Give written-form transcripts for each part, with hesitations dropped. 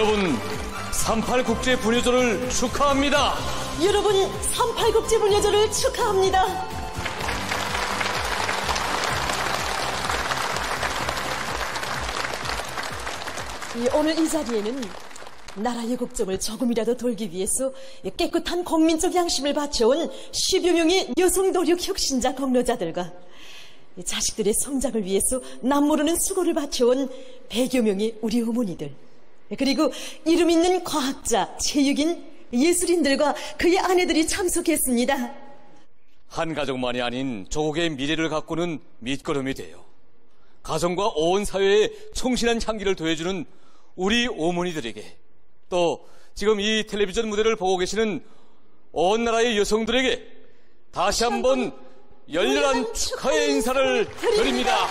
여러분, 38 국제 분여조를 축하합니다. 여러분, 38 국제 분여조를 축하합니다. 오늘 이 자리에는 나라의 걱정을 조금이라도 돌기 위해서 깨끗한 국민적 양심을 바쳐온 10여 명의 여성 노력 혁신자 공로자들과 자식들의 성장을 위해서 남모르는 수고를 바쳐온 100여 명의 우리 어머니들, 그리고 이름 있는 과학자, 체육인, 예술인들과 그의 아내들이 참석했습니다. 한 가족만이 아닌 조국의 미래를 가꾸는 밑거름이 되어 가정과 온 사회에 충실한 향기를 더해주는 우리 어머니들에게, 또 지금 이 텔레비전 무대를 보고 계시는 온 나라의 여성들에게 다시 한번 열렬한 축하의 인사를 드립니다.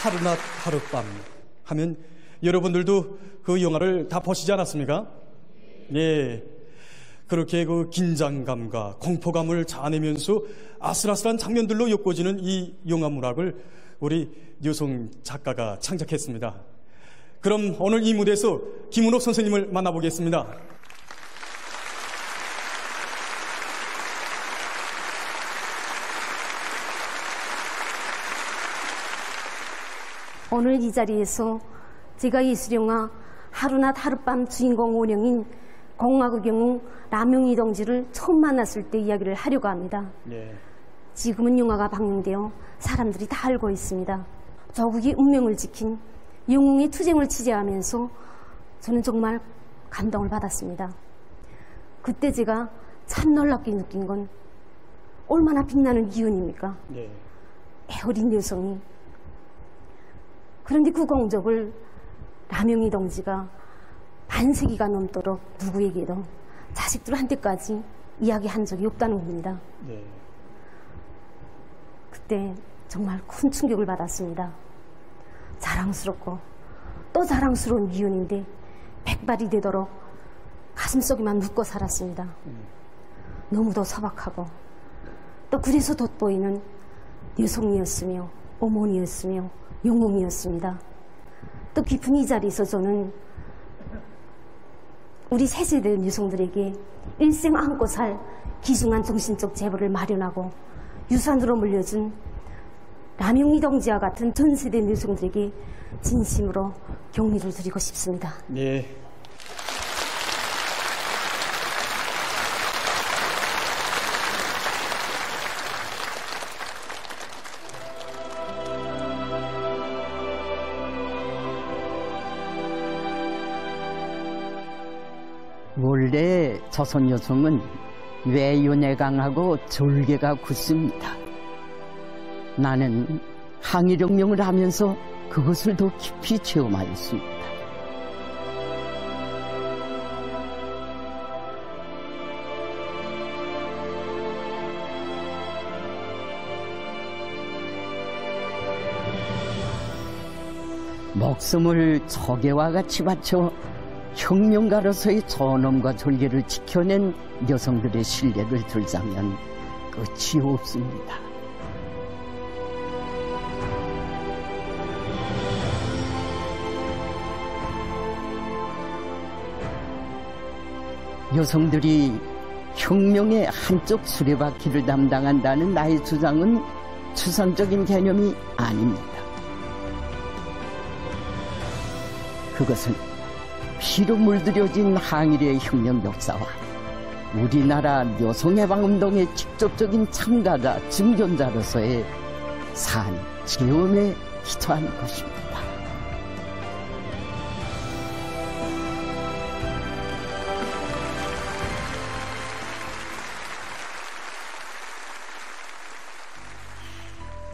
하루낮 하룻밤 하면 여러분들도 그 영화를 다 보시지 않았습니까? 예. 그렇게 그 긴장감과 공포감을 자아내면서 아슬아슬한 장면들로 엮어지는 이 영화문학을 우리 여성 작가가 창작했습니다. 그럼 오늘 이 무대에서 김은옥 선생님을 만나보겠습니다. 오늘 이 자리에서 제가 예술영화 하루낮 하룻밤 주인공 원형인 공화국 영웅 남용희 동지를 처음 만났을 때 이야기를 하려고 합니다. 네. 지금은 영화가 방영되어 사람들이 다 알고 있습니다. 조국의 운명을 지킨 영웅의 투쟁을 취재하면서 저는 정말 감동을 받았습니다. 그때 제가 참 놀랍게 느낀 건 얼마나 빛나는 기운입니까? 네. 어린 여성이. 그런데 그 공적을 남용희 동지가 반세기가 넘도록 누구에게도 자식들한테까지 이야기한 적이 없다는 겁니다. 네. 그때 정말 큰 충격을 받았습니다. 자랑스럽고 또 자랑스러운 기운인데 백발이 되도록 가슴속에만 묻고 살았습니다. 너무도 소박하고 또 그래서 돋보이는 여성이었으며 어머니였으며 영웅이었습니다. 또 깊은 이 자리에서 저는 우리 새 세대 여성들에게 일생 안고 살 귀중한 정신적 재벌을 마련하고 유산으로 물려준 남용희 동지와 같은 전 세대 여성들에게 진심으로 격려를 드리고 싶습니다. 네. 원래 조선 여성은 외연에 강하고 절개가 굳습니다. 나는 항일혁명을 하면서 그것을 더 깊이 체험하였습니다. 목숨을 조개와 같이 바쳐 혁명가로서의 존엄과 절개를 지켜낸 여성들의 신뢰를 들자면 끝이 없습니다. 여성들이 혁명의 한쪽 수레바퀴를 담당한다는 나의 주장은 추상적인 개념이 아닙니다. 그것은 피로 물들여진 항일의 혁명 역사와 우리나라 여성해방운동의 직접적인 참가자, 증견자로서의 산 체험에 기초한 것입니다.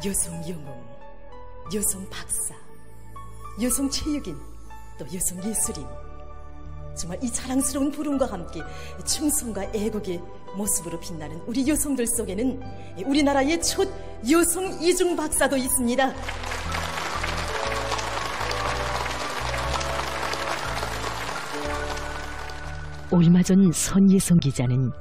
여성 영웅, 여성 박사, 여성 체육인, 또 여성 예술인. 정말 이 자랑스러운 부름과 함께 충성과 애국의 모습으로 빛나는 우리 여성들 속에는 우리나라의 첫 여성 이중 박사도 있습니다. 얼마 전 선예성 기자는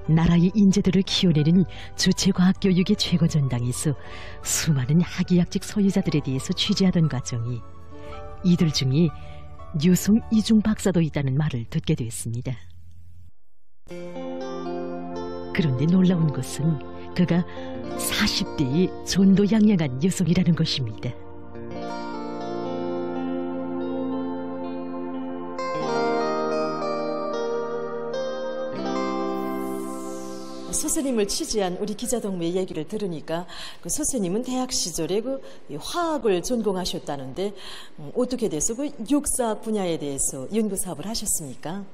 나라의 인재들을 키워내는 주체과학교육의 최고전당에서 수많은 학위학직 소유자들에 대해서 취재하던 과정이 이들 중에 류송 이중 박사도 있다는 말을 듣게 됐습니다. 그런데 놀라운 것은 그가 40대의 존도양양한 여성이라는 것입니다. 선생님을 취재한 우리 기자동무의 얘기를 들으니까 그 선생님은 대학 시절에 그 화학을 전공하셨다는데 어떻게 돼서 그 육사학 분야에 대해서 연구 사업을 하셨습니까?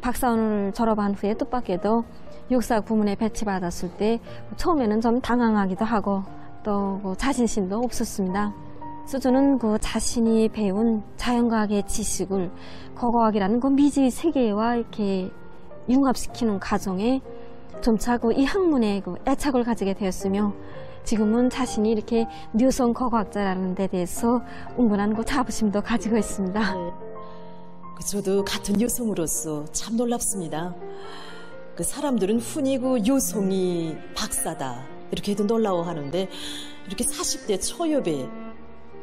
박사원을 졸업한 후에 뜻밖에도 육사학 부문에 배치받았을 때 처음에는 좀 당황하기도 하고 또 자신심도 없었습니다. 그래서 저는 그 자신이 배운 자연과학의 지식을 고고학이라는 그 미지 세계와 이렇게 융합시키는 과정에 점차 이 학문에 애착을 가지게 되었으며 지금은 자신이 이렇게 류송 고고학자라는 데 대해서 은근한 자부심도 가지고 있습니다. 네. 저도 같은 여성으로서 참 놀랍습니다. 그 사람들은 흔히 여성이 박사다 이렇게 해도 놀라워하는데 이렇게 40대 초엽에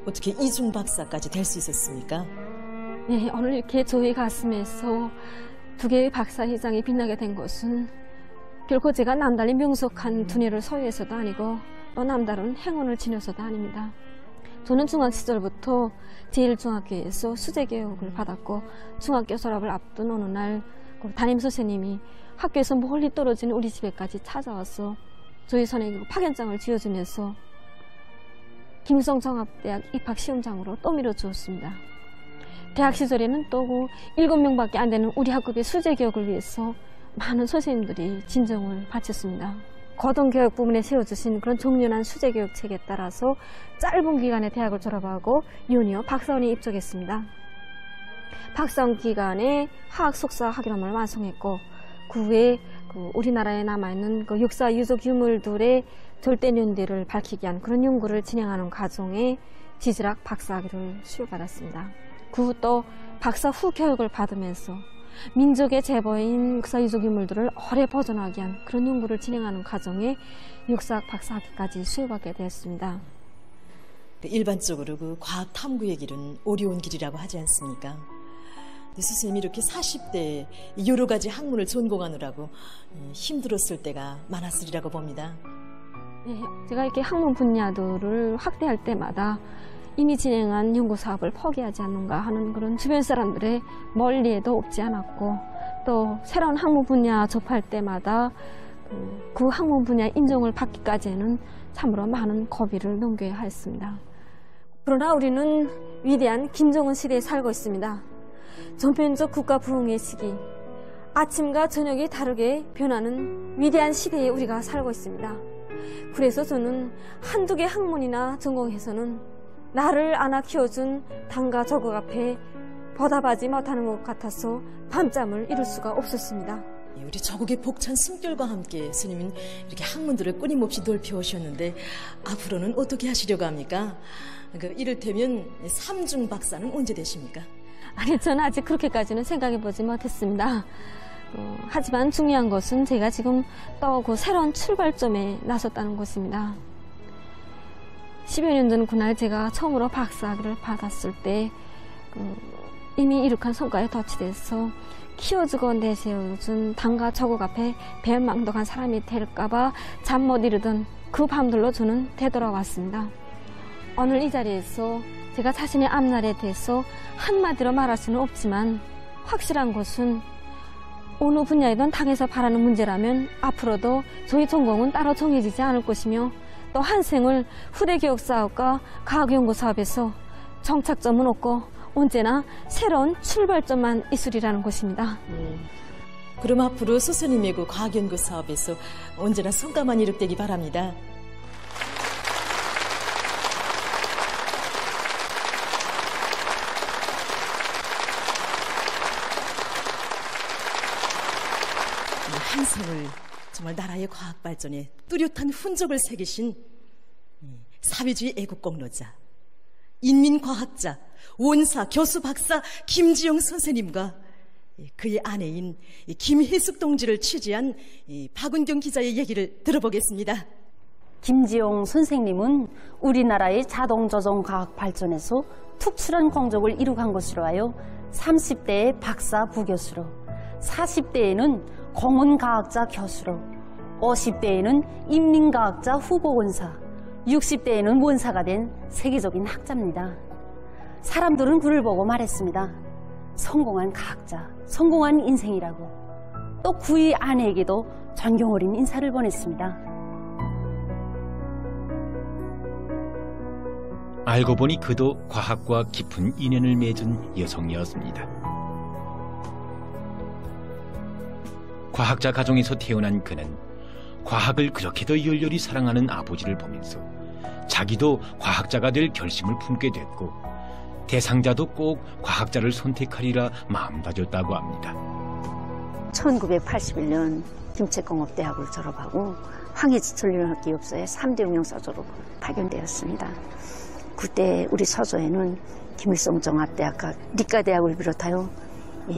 어떻게 이중 박사까지 될 수 있었습니까? 네, 오늘 이렇게 저희 가슴에서 두 개의 박사 회장이 빛나게 된 것은 결코 제가 남달리 명석한 두뇌를 소유해서도 아니고 또 남다른 행운을 지녀서도 아닙니다. 저는 중학 시절부터 제1중학교에서 수재교육을 받았고 중학교 졸업을 앞둔 어느 날 담임 선생님이 학교에서 멀리 떨어진 우리 집에까지 찾아와서 저희 손에 파견장을 쥐어주면서 김성종합대학 입학시험장으로 또 밀어주었습니다. 대학 시절에는 또 7명밖에 안 되는 우리 학급의 수재교육을 위해서 많은 선생님들이 진정을 바쳤습니다. 고등교육 부문에 세워주신 그런 정연한 수재교육 체계에 따라서 짧은 기간에 대학을 졸업하고 연이어 박사원에 입학했습니다. 박사원 기간에 화학 석사 학위론문을 완성했고 그 후에 우리나라에 남아있는 역사 유적 유물들의 절대 연대를 밝히기 위한 그런 연구를 진행하는 과정에 지질학 박사학위를 수여받았습니다. 그 후 또 박사 후 교육을 받으면서 민족의 제보인 역사 유적 유물들을 오래 보존하기 위한 그런 연구를 진행하는 과정에 역사학 박사학위까지 수여받게 되었습니다. 일반적으로 과학 탐구의 길은 어려운 길이라고 하지 않습니까? 선생님이 이렇게 40대에 여러 가지 학문을 전공하느라고 힘들었을 때가 많았으리라고 봅니다. 네, 제가 이렇게 학문 분야들을 확대할 때마다 이미 진행한 연구 사업을 포기하지 않는가 하는 그런 주변 사람들의 멀리에도 없지 않았고 또 새로운 학문 분야 접할 때마다 그 학문 분야 인정을 받기까지는 참으로 많은 고비를 넘겨야 했습니다. 그러나 우리는 위대한 김정은 시대에 살고 있습니다. 전편적 국가 부흥의 시기, 아침과 저녁이 다르게 변하는 위대한 시대에 우리가 살고 있습니다. 그래서 저는 한두 개 학문이나 전공해서는 나를 안아 키워준 당과 조국 앞에 보답하지 못하는 것 같아서 밤잠을 이룰 수가 없었습니다. 우리 조국의 벅찬 숨결과 함께 스님은 이렇게 학문들을 끊임없이 넓혀오셨는데 앞으로는 어떻게 하시려고 합니까? 이를테면 삼중 박사는 언제 되십니까? 아니, 저는 아직 그렇게까지는 생각해보지 못했습니다. 하지만 중요한 것은 제가 지금 또 새로운 출발점에 나섰다는 것입니다. 10여 년 전 그날 제가 처음으로 박사학위를 받았을 때 이미 이룩한 성과에 덧치돼서 키워주고 내세워준 당과 조국 앞에 배은망덕한 사람이 될까봐 잠 못 이루던 그 밤들로 저는 되돌아왔습니다. 오늘 이 자리에서 제가 자신의 앞날에 대해서 한마디로 말할 수는 없지만 확실한 것은 어느 분야이든 당에서 바라는 문제라면 앞으로도 저희 전공은 따로 정해지지 않을 것이며 또 한 생을 후대교육 사업과 과학연구 사업에서 정착점은 없고 언제나 새로운 출발점만 있으리라는 것입니다. 그럼 앞으로 스님의 과학연구 사업에서 언제나 성과만 이룩되기 바랍니다. 한 생을 정말 나라의 과학 발전에 뚜렷한 흔적을 새기신 사회주의 애국공로자, 인민과학자, 원사, 교수, 박사 김지영 선생님과 그의 아내인 김혜숙 동지를 취재한 박은경 기자의 얘기를 들어보겠습니다. 김지용 선생님은 우리나라의 자동조종 과학 발전에서 특출한 공적을 이룩한 것으로 하여 30대에 박사 부교수로, 40대에는 공원과학자 교수로, 50대에는 인민과학자 후보원사, 60대에는 원사가 된 세계적인 학자입니다. 사람들은 그를 보고 말했습니다. 성공한 과학자, 성공한 인생이라고. 또 그의 아내에게도 존경 어린 인사를 보냈습니다. 알고 보니 그도 과학과 깊은 인연을 맺은 여성이었습니다. 과학자 가정에서 태어난 그는 과학을 그렇게도 열렬히 사랑하는 아버지를 보면서 자기도 과학자가 될 결심을 품게 됐고 대상자도 꼭 과학자를 선택하리라 마음다졌다고 합니다. 1981년 김책공업대학을 졸업하고 황해지천연학기업소의 3대 운영서조로 파견되었습니다. 그때 우리 서조에는 김일성 종합대학과理科대학을 비롯하여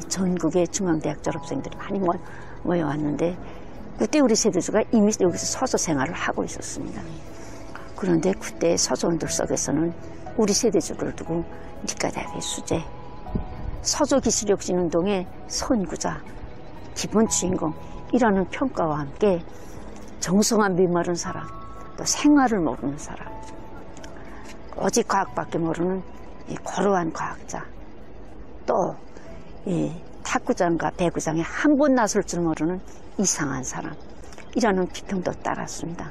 전국의 중앙대학 졸업생들이 많이 모여왔는데 그때 우리 세대주가 이미 여기서 서조 생활을 하고 있었습니다. 그런데 그때 서조원들 속에서는 우리 세대주를 두고理科대학의 수재, 서조기술혁신운동의 선구자, 기본 주인공이라는 평가와 함께 정성한 메마른 사람, 또 생활을 모르는 사람, 오직 과학밖에 모르는 고루한 과학자, 또 탁구장과 배구장에 한 번 나설 줄 모르는 이상한 사람이라는 비평도 따랐습니다.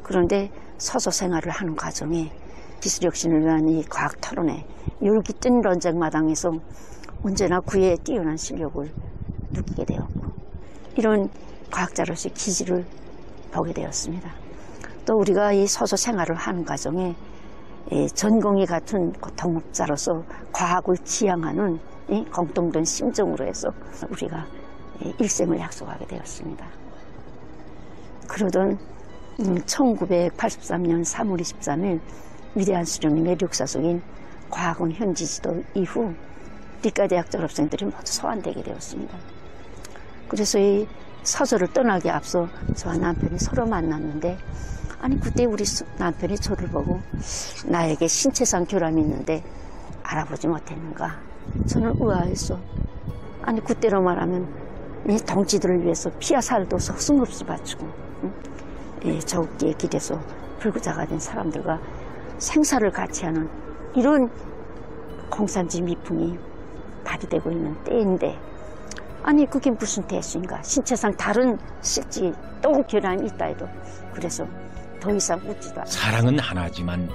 그런데 서소 생활을 하는 과정에 기술혁신을 위한 이 과학 토론에 열기 뜬 논쟁마당에서 언제나 그의 뛰어난 실력을 느끼게 되었고 이런 과학자로서의 기질을 보게 되었습니다. 또 우리가 이 서소 생활을 하는 과정에 전공이 같은 동업자로서 과학을 지향하는 공통된 심정으로 해서 우리가 일생을 약속하게 되었습니다. 그러던 1983년 3월 23일 위대한 수령님의 역사적인 과학원 현지지도 이후理科대학 졸업생들이 모두 소환되게 되었습니다. 그래서 이 서조를 떠나기 앞서 저와 남편이 서로 만났는데 아니 그때 우리 남편이 저를 보고 나에게 신체상 결함이 있는데 알아보지 못했는가. 저는 의아했어. 아니 그때로 말하면 이 동지들을 위해서 피와 살도 서슴없이 바치고 저웃기에 길에서 불구자가 된 사람들과 생사를 같이 하는 이런 공산주의 미풍이 발휘되고 있는 때인데 아니 그게 무슨 대수인가. 신체상 다른 실지 또 결함이 있다 해도 그래서 더 이상 묻지도 않아요. 사랑은 하나지만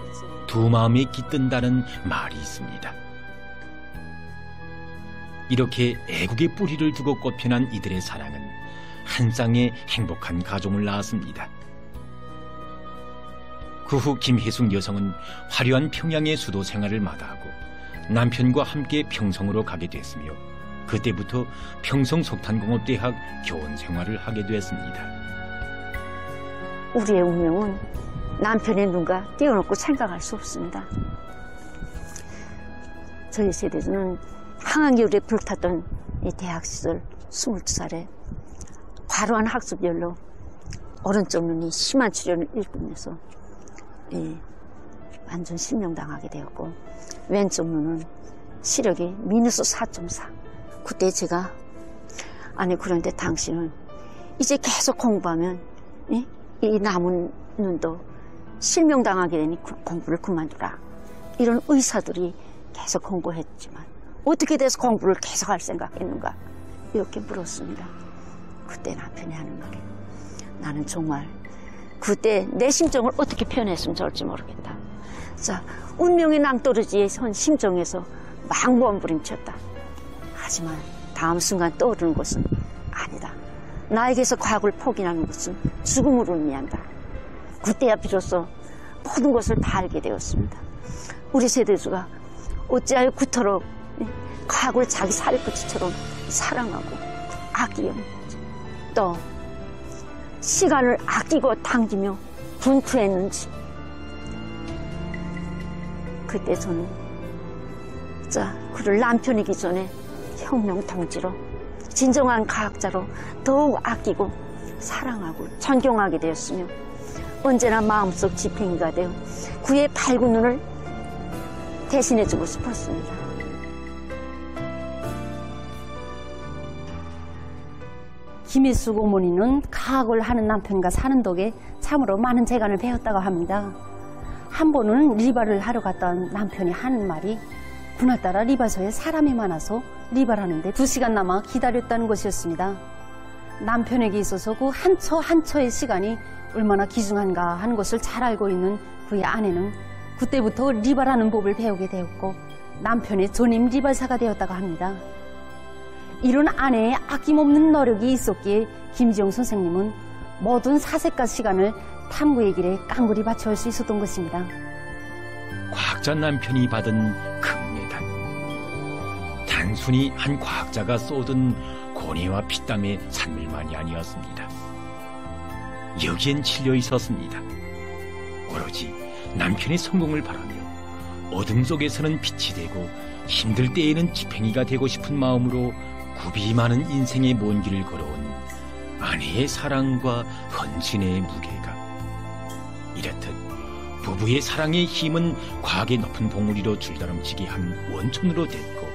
두 마음이 깃든다는 말이 있습니다. 이렇게 애국의 뿌리를 두고 꽃피난 이들의 사랑은 한 쌍의 행복한 가정을 낳았습니다. 그 후 김혜숙 여성은 화려한 평양의 수도 생활을 마다하고 남편과 함께 평성으로 가게 됐으며 그때부터 평성석탄공업대학 교원 생활을 하게 됐습니다. 우리의 운명은 남편의 눈과 띄워놓고 생각할 수 없습니다. 저희 세대는 항암기울에 불탔던 이 대학 시절 22살에 과로한 학습열로 오른쪽 눈이 심한 출혈을 일으키면서 완전 실명당하게 되었고 왼쪽 눈은 시력이 미너스 4.4. 그때 제가 아니 그런데 당신은 이제 계속 공부하면 이 남은 눈도 실명당하게 되니 공부를 그만두라. 이런 의사들이 계속 공부했지만 어떻게 돼서 공부를 계속할 생각했는가 이렇게 물었습니다. 그때 남편이 하는 말이 나는 정말 그때 내 심정을 어떻게 표현했으면 좋을지 모르겠다. 자, 운명의 낭떠러지에 선 심정에서 막 몸부림쳤다. 하지만 다음 순간 떠오르는 것은 아니다. 나에게서 과학을 포기하는 것은 죽음을 의미한다. 그때야 비로소 모든 것을 다 알게 되었습니다. 우리 세대주가 어찌하여 그토록 과학을 자기 살끝처럼 사랑하고 아끼었는지 또 시간을 아끼고 당기며 분투했는지 그때 저는 그를 남편이기 전에 혁명 동지로 진정한 과학자로 더욱 아끼고 사랑하고 존경하게 되었으며 언제나 마음속 지팽이가 되어 그의 밝은 눈을 대신해주고 싶었습니다. 김일숙 어머니는 과학을 하는 남편과 사는 덕에 참으로 많은 재간을 배웠다고 합니다. 한 번은 리바를 하러 갔던 남편이 하는 말이 그날따라 리바소에 사람이 많아서 리바를 하는데 2시간 남아 기다렸다는 것이었습니다. 남편에게 있어서 그 한 초 한 초의 시간이 얼마나 귀중한가 하는 것을 잘 알고 있는 그의 아내는 그때부터 리바라는 법을 배우게 되었고 남편의 전임 리바사가 되었다고 합니다. 이런 아내의 아낌없는 노력이 있었기에 김지영 선생님은 모든 사색과 시간을 탐구의 길에 깡그리 바쳐올 수 있었던 것입니다. 과학자 남편이 받은 금메달. 단순히 한 과학자가 쏟은 고뇌와 피땀의 산물만이 아니었습니다. 여기엔 실려 있었습니다. 오로지 남편의 성공을 바라며 어둠 속에서는 빛이 되고 힘들 때에는 지팽이가 되고 싶은 마음으로 굽이 많은 인생의 먼 길을 걸어온 아내의 사랑과 헌신의 무게가, 이렇듯 부부의 사랑의 힘은 과학의 높은 봉우리로 줄다름치게 한 원천으로 됐고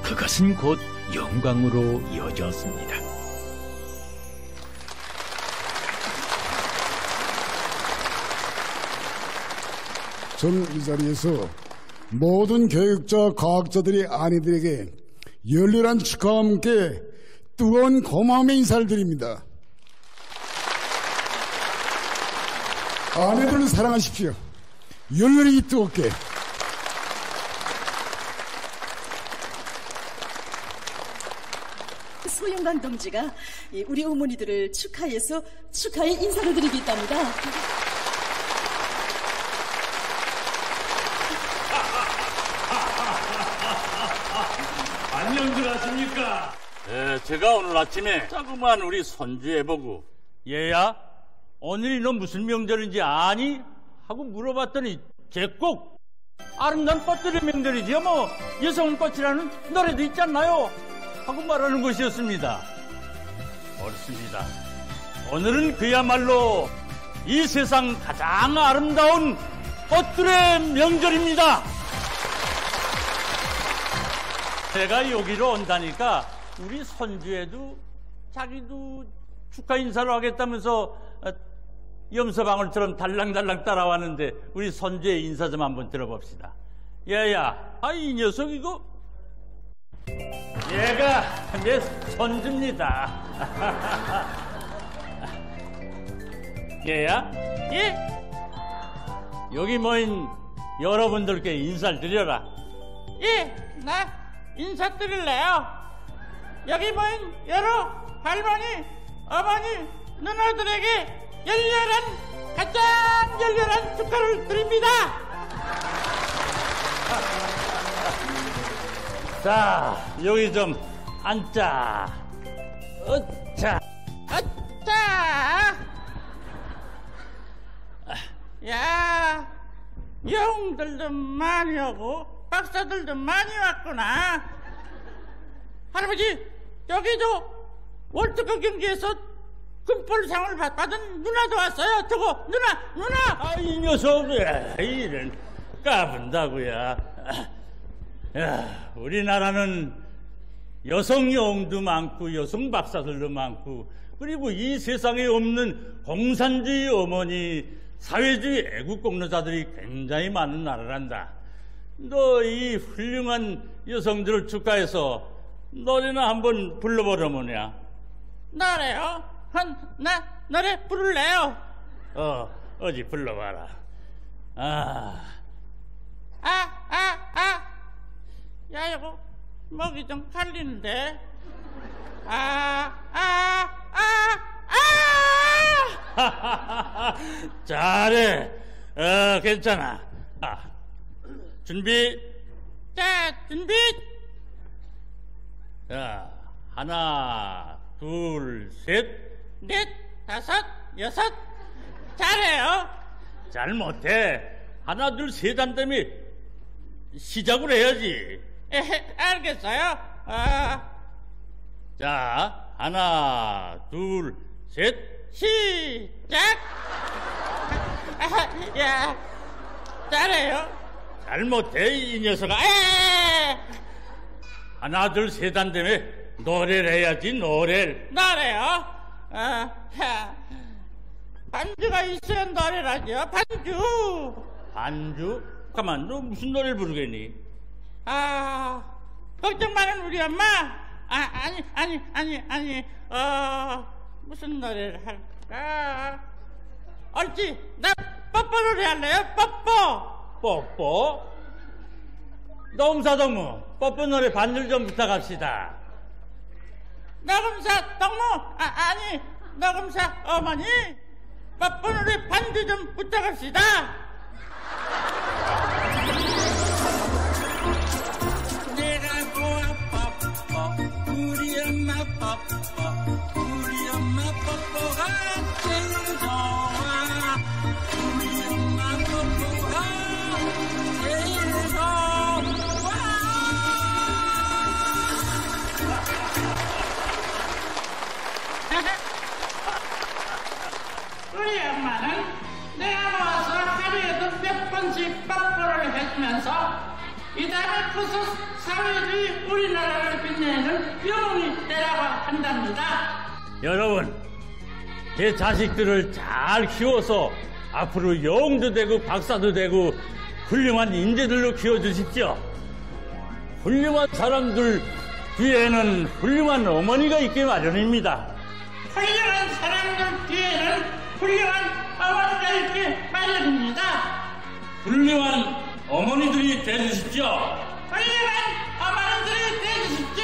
그것은 곧 영광으로 이어졌습니다. 저는 이 자리에서 모든 교육자, 과학자들의 아내들에게 열렬한 축하와 함께 뜨거운 고마움의 인사를 드립니다. 아내들을 사랑하십시오. 열렬히 뜨겁게. 소영관 동지가 우리 어머니들을 축하해서 축하의 인사를 드리겠답니다. 안녕들 하십니까? 제가 오늘 아침에 자그마한 우리 손주에 보고 얘야, 오늘이 너 무슨 명절인지 아니? 하고 물어봤더니 제 꼭 아름다운 꽃들의 명절이지요. 뭐 여성은 꽃이라는 노래도 있지 않나요? 하고 말하는 것이었습니다. 옳습니다. 오늘은 그야말로 이 세상 가장 아름다운 꽃들의 명절입니다. 제가 여기로 온다니까 우리 손주에도 자기도 축하 인사를 하겠다면서 염소방울처럼 달랑달랑 따라왔는데 우리 손주의 인사 좀 한번 들어봅시다. 얘야, 이 녀석 이거 얘가 내 손주입니다. 얘야, 예? 여기 모인 여러분들께 인사를 드려라. 예, 나 인사드릴래요. 여기 모인 여러 할머니, 어머니, 누나들에게 가장 열렬한 축하를 드립니다. 자, 여기 좀 앉자. 어차, 어차. 야, 영웅들도 많이 오고 박사들도 많이 왔구나. 할아버지, 여기도 월드컵 경기에서 금볼상을 받은 누나도 왔어요. 저거 누나. 이 녀석 이런 까분다고야. 야, 우리나라는 여성 영웅도 많고 여성 박사들도 많고 그리고 이 세상에 없는 공산주의 어머니, 사회주의 애국 공로자들이 굉장히 많은 나라란다. 너 이 훌륭한 여성들을 축하해서 노래나 한번 불러보려면야. 노래요? 나 노래 부를래요. 어디 불러봐라. 야, 이거 목이 좀 갈리는데. 잘해. 괜찮아. 준비. 자, 준비. 자, 하나, 둘, 셋, 넷, 다섯, 여섯. 잘해요. 잘 못해. 하나, 둘, 셋 한 다음에 시작을 해야지. 알겠어요. 자, 하나, 둘, 셋, 시작! 야, 잘해요. 잘못해, 이 녀석아. 하나, 둘, 셋 안 되면 노래를 해야지, 노래를. 노래요? 반주가 있어야 노래를 하죠, 반주. 반주? 가만, 너 무슨 노래를 부르겠니? 걱정 마는 우리 엄마. 아니. 무슨 노래를 할까? 옳지, 나 뽀뽀 노래 할래요, 뽀뽀. 노금사동무, 뽀뽀 노래 반주 좀 부탁합시다. 노금사동무, 아니, 노금사 어머니, 뽀뽀 노래 반주 좀 부탁합시다. 내가 보아 뽀뽀, 우리 엄마 뽀뽀, 우리 엄마 뽀뽀가 제일 좋아. 우리 엄마 뽀뽀가 제일 좋아. 우리 엄마는 내가 모아서 하루에도 몇 번씩 뽀뽀를 해주면서 이 다음에 커서 사회주의 우리나라를 빛내는 영웅이 되라고 한답니다. 여러분, 제 자식들을 잘 키워서 앞으로 영웅도 되고 박사도 되고 훌륭한 인재들로 키워주십시오. 훌륭한 사람들 뒤에는 훌륭한 어머니가 있기 마련입니다. 훌륭한 사람들 뒤에는 훌륭한 어머니가 있기 마련입니다. 훌륭한 어머니들이 되주십시오. 훌륭한 어머니들이 되주십시오.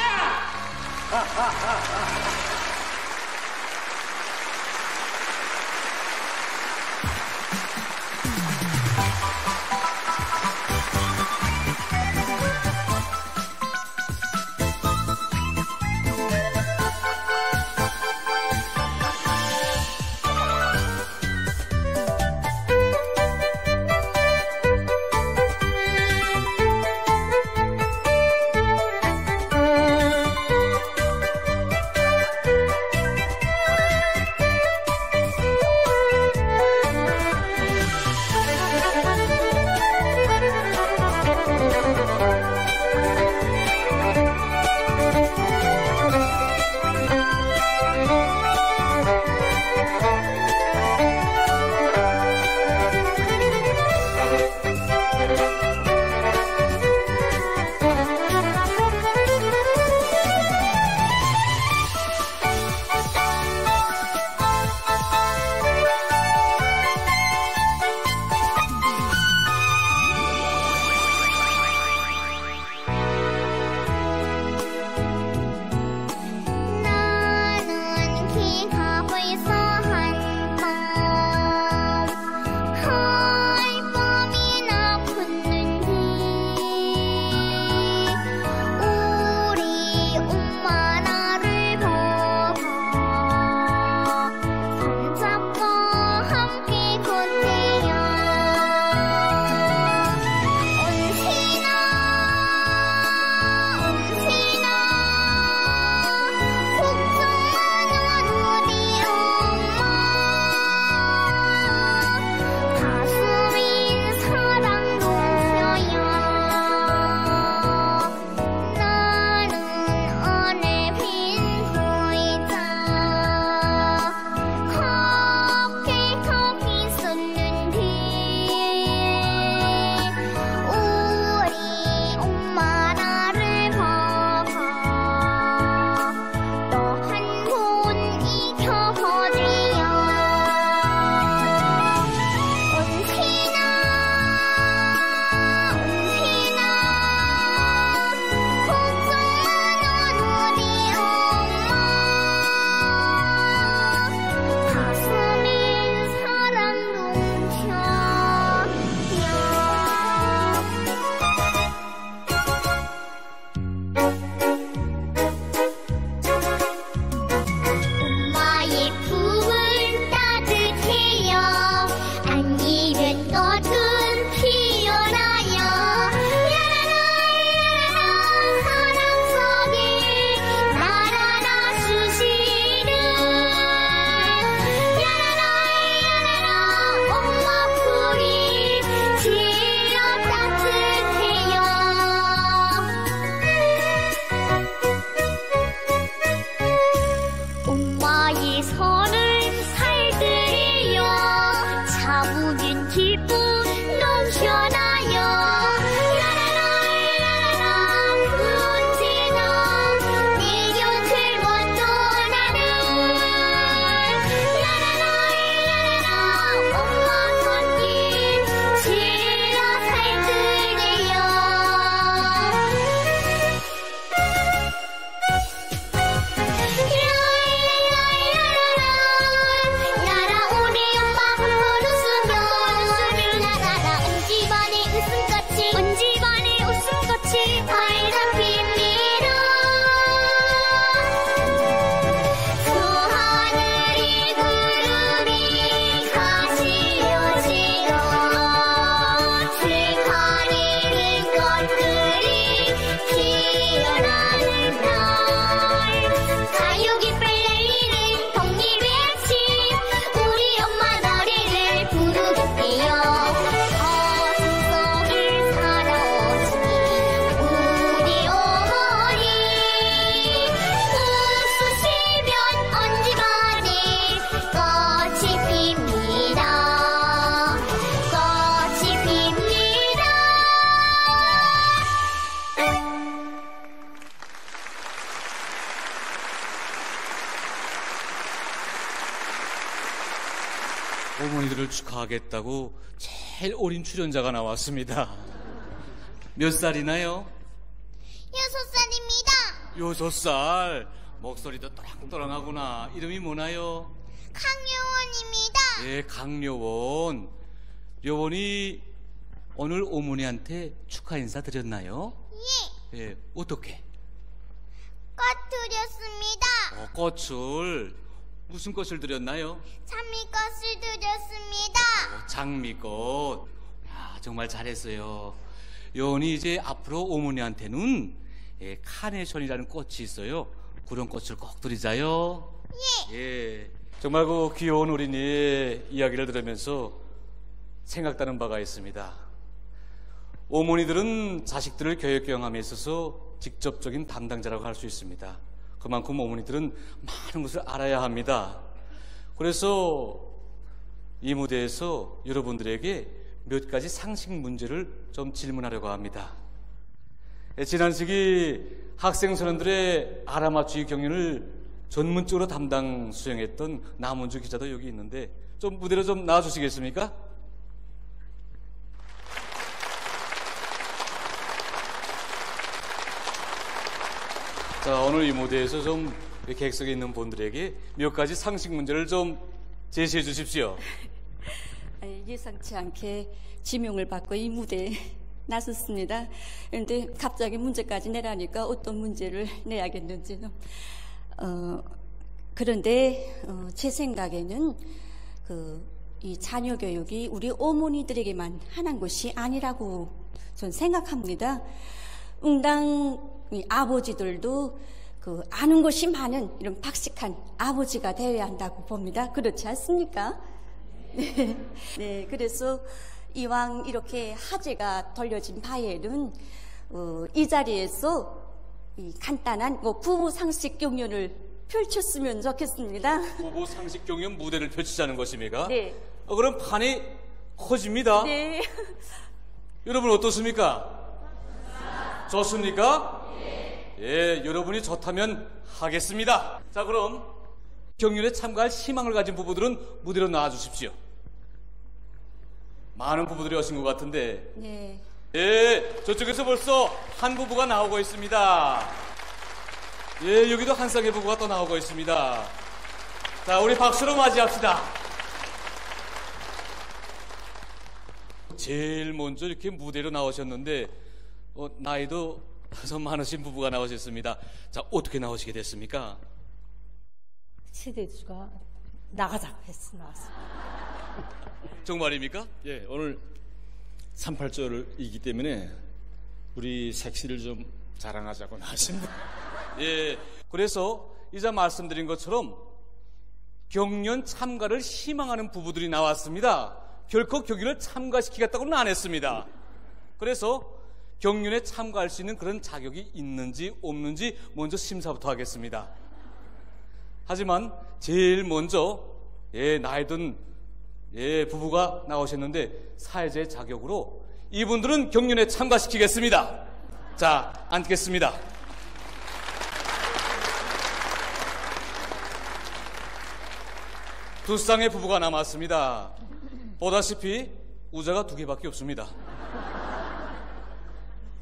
어머니들을 축하하겠다고 제일 어린 출연자가 나왔습니다. 몇 살이나요? 6살입니다. 6살. 목소리도 또랑또랑하구나. 이름이 뭐나요? 강요원입니다. 예, 강요원. 요원이 오늘 어머니한테 축하 인사 드렸나요? 예. 예, 어떻게? 꽃 드렸습니다. 꽃을 무슨 꽃을 드렸나요? 장미꽃을 드렸습니다. 장미꽃. 야, 정말 잘했어요. 요원이 이제 앞으로 어머니한테는 카네이션이라는 꽃이 있어요. 그런 꽃을 꼭 드리자요. 예. 예. 정말 그 귀여운 어린이의 이야기를 들으면서 생각나는 바가 있습니다. 어머니들은 자식들을 교육경험에 있어서 직접적인 담당자라고 할 수 있습니다. 그만큼 어머니들은 많은 것을 알아야 합니다. 그래서 이 무대에서 여러분들에게 몇 가지 상식 문제를 좀 질문하려고 합니다. 지난 시기 학생 선원들의 알아맞추기 경연을 전문적으로 담당 수행했던 남원주 기자도 여기 있는데 좀 무대로 좀 나와주시겠습니까? 자, 오늘 이 무대에서 좀 객석에 있는 분들에게 몇 가지 상식 문제를 좀 제시해 주십시오. 예상치 않게 지명을 받고 이 무대에 나섰습니다. 그런데 갑자기 문제까지 내라니까 어떤 문제를 내야겠는지는. 그런데 제 생각에는 이 자녀 교육이 우리 어머니들에게만 하는 것이 아니라고 전 생각합니다. 응당 아버지들도 아는 것이 많은 이런 박식한 아버지가 되어야 한다고 봅니다. 그렇지 않습니까? 네, 그래서 이왕 이렇게 화제가 돌려진 바에는 이 자리에서 이 간단한 부부 상식 경연을 펼쳤으면 좋겠습니다. 부부 상식 경연 무대를 펼치자는 것입니까? 네. 그럼 판이 커집니다. 네. 여러분 어떻습니까? 좋습니까? 예, 여러분이 좋다면 하겠습니다. 자, 그럼 경연에 참가할 희망을 가진 부부들은 무대로 나와주십시오. 많은 부부들이 오신 것 같은데. 네. 예, 저쪽에서 벌써 한 부부가 나오고 있습니다. 예, 여기도 한 쌍의 부부가 또 나오고 있습니다. 자, 우리 박수로 맞이합시다. 제일 먼저 이렇게 무대로 나오셨는데 나이도 좀 많으신 부부가 나오셨습니다. 자, 어떻게 나오시게 됐습니까? 시대주가 나가자고 했어. 나왔어. 정말입니까? 예, 오늘 38절이기 때문에 우리 색시를 좀 자랑하자고 나왔습니다. 예, 그래서 이제 말씀드린 것처럼 경연 참가를 희망하는 부부들이 나왔습니다. 결코 경연을 참가시키겠다고는 안 했습니다. 그래서 경연에 참가할 수 있는 그런 자격이 있는지 없는지 먼저 심사부터 하겠습니다. 하지만 제일 먼저 나이든 부부가 나오셨는데 사회자의 자격으로 이분들은 경연에 참가시키겠습니다. 자, 앉겠습니다. 두 쌍의 부부가 남았습니다. 보다시피 우자가 2개밖에 없습니다.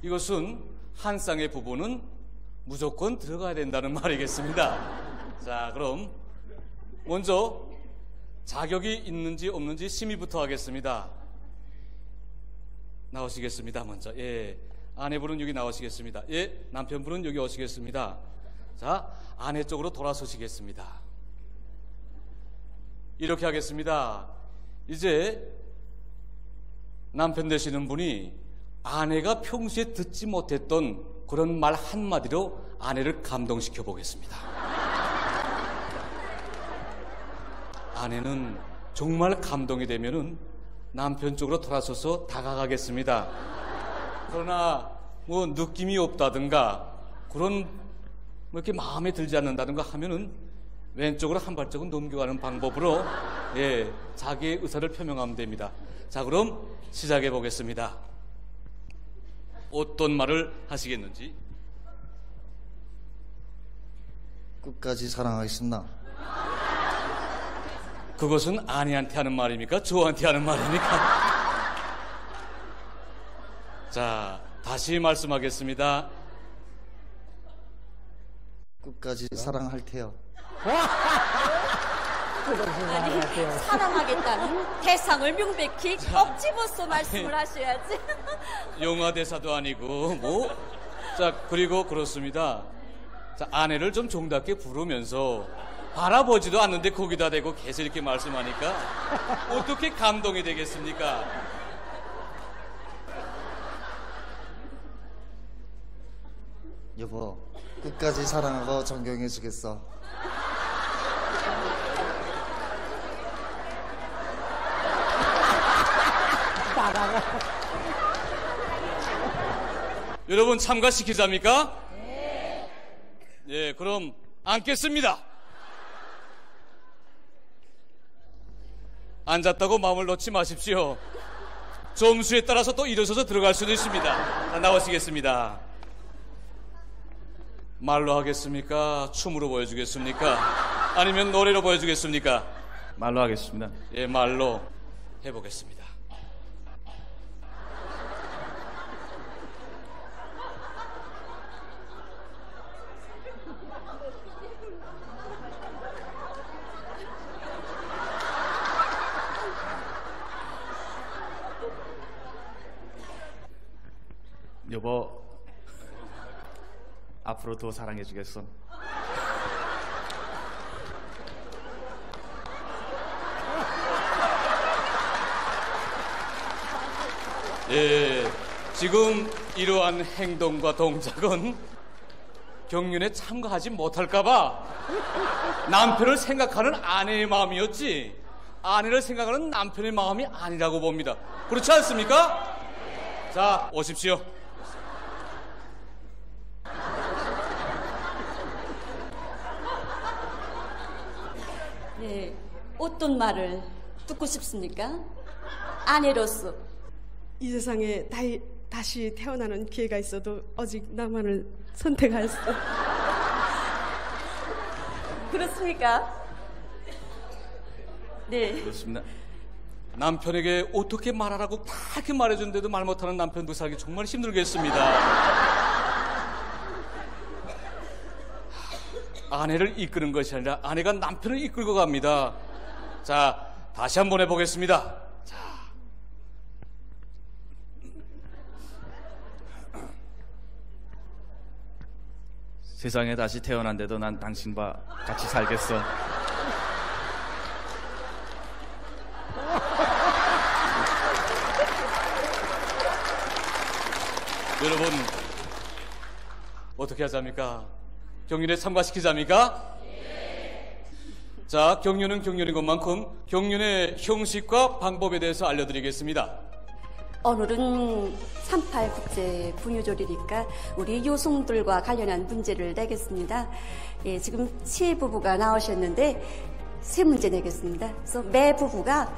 이것은 한 쌍의 부부는 무조건 들어가야 된다는 말이겠습니다. 자, 그럼 먼저 자격이 있는지 없는지 심의부터 하겠습니다. 나오시겠습니다. 먼저. 예, 아내분은 여기 나오시겠습니다. 예, 남편분은 여기 오시겠습니다. 자, 아내 쪽으로 돌아서시겠습니다. 이렇게 하겠습니다. 이제 남편 되시는 분이 아내가 평소에 듣지 못했던 그런 말 한마디로 아내를 감동시켜 보겠습니다. 아내는 정말 감동이 되면은 남편 쪽으로 돌아서서 다가가겠습니다. 그러나 뭐 느낌이 없다든가 그런 이렇게 마음에 들지 않는다든가 하면은 왼쪽으로 한 발짝은 넘겨가는 방법으로 자기의 의사를 표명하면 됩니다. 자, 그럼 시작해 보겠습니다. 어떤 말을 하시겠는지. 끝까지 사랑하겠습니다. 그것은 아내한테 하는 말입니까? 저한테 하는 말입니까? 자, 다시 말씀하겠습니다. 끝까지 사랑할 테요. 아니, 사랑하겠다는 대상을 명백히 억지로서 말씀을 하셔야지. 영화 대사도 아니고 뭐. 자, 그리고 그렇습니다. 자, 아내를 좀 정답게 부르면서 바라보지도 않는데 거기다 대고 계속 이렇게 말씀하니까 어떻게 감동이 되겠습니까? 여보, 끝까지 사랑하고 존경해 주겠어. 여러분 참가시키자입니까? 네. 예, 그럼 앉겠습니다. 앉았다고 마음을 놓지 마십시오. 점수에 따라서 또 일어서서 들어갈 수도 있습니다. 자, 나오시겠습니다. 말로 하겠습니까? 춤으로 보여주겠습니까? 아니면 노래로 보여주겠습니까? 말로 하겠습니다. 예, 말로 해보겠습니다. 여보, 앞으로 더 사랑해 주겠어. 예, 지금 이러한 행동과 동작은 경륜에 참가하지 못할까봐 남편을 생각하는 아내의 마음이었지 아내를 생각하는 남편의 마음이 아니라고 봅니다. 그렇지 않습니까? 자, 오십시오. 네, 어떤 말을 듣고 싶습니까? 아내로서. 이 세상에 다시 태어나는 기회가 있어도 오직 나만을 선택할 수. 그렇습니까? 네. 그렇습니다. 남편에게 어떻게 말하라고 다 이렇게 말해주는데도 말 못하는 남편도 살기 정말 힘들겠습니다. 아내를 이끄는 것이 아니라 아내가 남편을 이끌고 갑니다. 자, 다시 한번 해보겠습니다. 자, 세상에 다시 태어난데도 난 당신과 같이 살겠어. 여러분 어떻게 하자입니까? 경륜에 참가시키자입니까? 네. 자, 경륜은 경륜인 것만큼 경륜의 형식과 방법에 대해서 알려드리겠습니다. 오늘은 38 국제 분유절이니까 우리 여성들과 관련한 문제를 내겠습니다. 예, 지금 세 부부가 나오셨는데 세 문제 내겠습니다. 그래서 매 부부가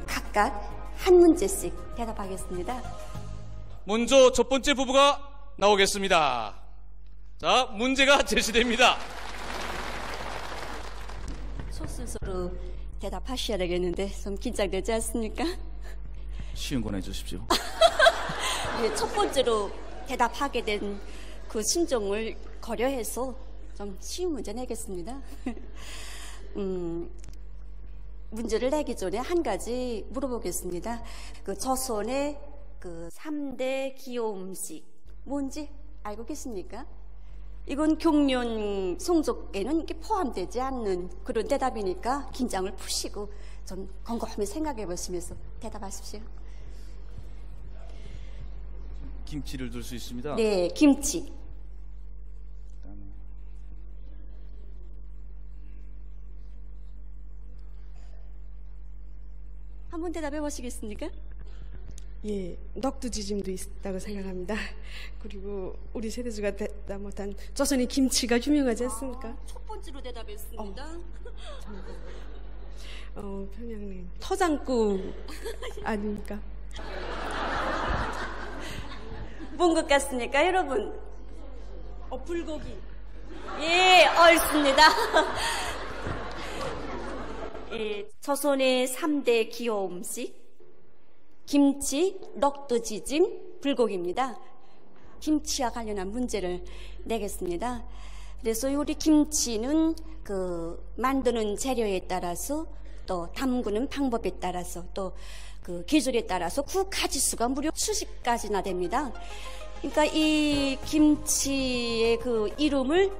각각 한 문제씩 대답하겠습니다. 먼저 첫 번째 부부가 나오겠습니다. 자, 문제가 제시됩니다. 소순서로 대답하셔야 되겠는데 좀 긴장되지 않습니까? 쉬운 거 내주십시오. 네, 첫 번째로 대답하게 된 그 심정을 고려해서 좀 쉬운 문제 내겠습니다. 문제를 내기 전에 한 가지 물어보겠습니다. 그 조선의 그 3대 기호 음식 뭔지 알고 계십니까? 이건 경륜 성적에는 이게 포함되지 않는 그런 대답이니까 긴장을 푸시고 좀 곰곰이 생각해 보시면서 대답하십시오. 김치를 들 수 있습니다. 네, 김치. 한번 대답해 보시겠습니까? 예, 넉두지짐도 있다고 생각합니다. 그리고 우리 세대주가 대답 못한 조선의 김치가 유명하지 않습니까? 첫 번째로 대답했습니다. 평양냉 터장국 아닙니까? 뭔 것 같습니까, 여러분? 불고기. 예, 옳습니다. 조선의 3대 기호 음식 김치, 넉두지짐, 불고기입니다. 김치와 관련한 문제를 내겠습니다. 그래서 우리 김치는 만드는 재료에 따라서 또 담그는 방법에 따라서 또 계절에 따라서 그 가지수가 무려 수십 가지나 됩니다. 그러니까 이 김치의 이름을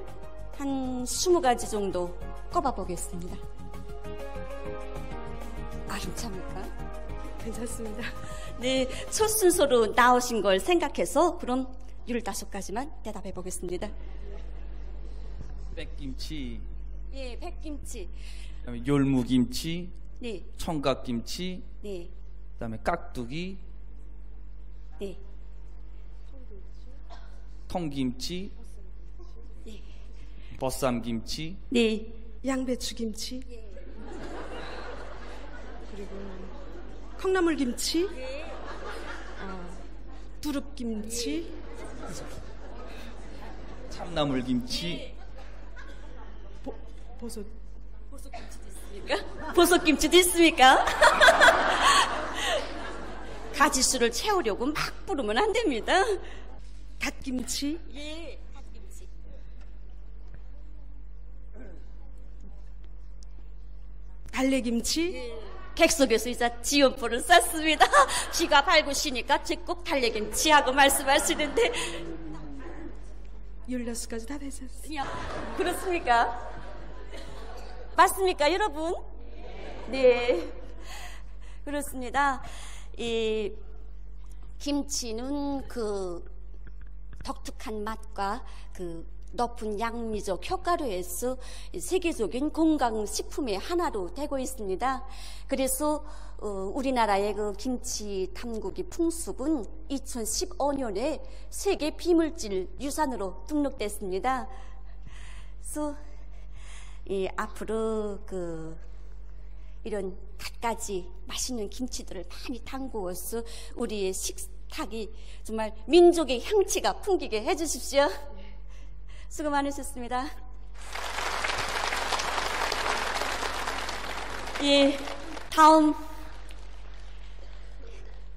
한 20가지 정도 꼽아보겠습니다. 괜찮습니까? 괜찮습니다. 네, 첫 순서로 나오신 걸 생각해서 그럼 15가지만 대답해 보겠습니다. 백김치. 예, 백김치. 그다음에 열무김치. 네. 청각김치. 네. 그다음에 깍두기. 네. 통김치. 네. 보쌈김치. 네. 양배추김치. 그리고 콩나물김치. 두릅김치. 참나물김치. 버섯김치도 있습니까? 버섯김치도 있습니까? 가지수를 채우려고 막 부르면 안 됩니다. 갓김치. 예, 갓김치. 달래김치. 예. 객석에서 이제 지연포를 쌌습니다. 비가 밝으시니까 제꼭 달래김치 하고 말씀하시는데 16가지 다 되셨어요. 그렇습니까? 맞습니까, 여러분? 네. 그렇습니다. 이 김치는 독특한 맛과 높은 양미적 효과로 해서 세계적인 건강식품의 하나로 되고 있습니다. 그래서 우리나라의 김치 탐구기 풍습은 2015년에 세계 비물질 유산으로 등록됐습니다. 그래서 앞으로 이런 갖가지 맛있는 김치들을 많이 담그어서 우리의 식탁이 정말 민족의 향취가 풍기게 해주십시오. 수고 많으셨습니다. 예, 다음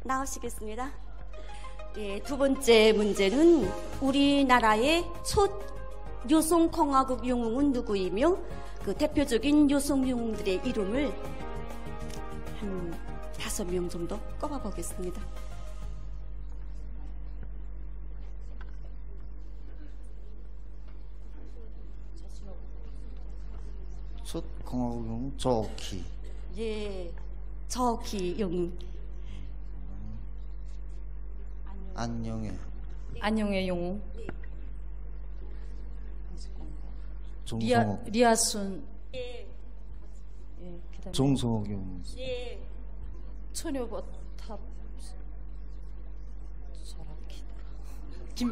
나오시겠습니다. 예, 두 번째 문제는 우리나라의 첫 여성 공화국 영웅은 누구이며 대표적인 여성 영웅들의 이름을 한 5명 정도 꼽아보겠습니다. 첫 공화국 영웅 저키. 예, 저키 영웅. 안녕의 영웅. 정성옥. 리아순. 예. 정성옥 영웅. 예. 처녀버탑.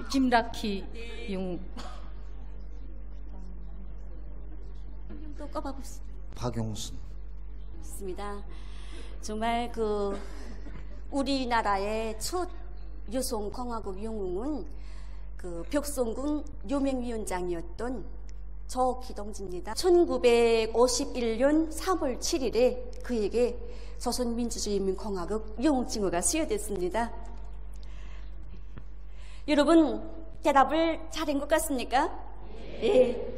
김라키 영웅. 또 꼽아봅시다. 박용순. 맞습니다. 정말 우리나라의 첫 여성 공화국 영웅은 벽성군 요맹위원장이었던 저키 동지입니다. 1951년 3월 7일에 그에게 조선민주주의인민공화국 영웅징후가 수여됐습니다. 여러분 대답을 잘한 것 같습니까? 예.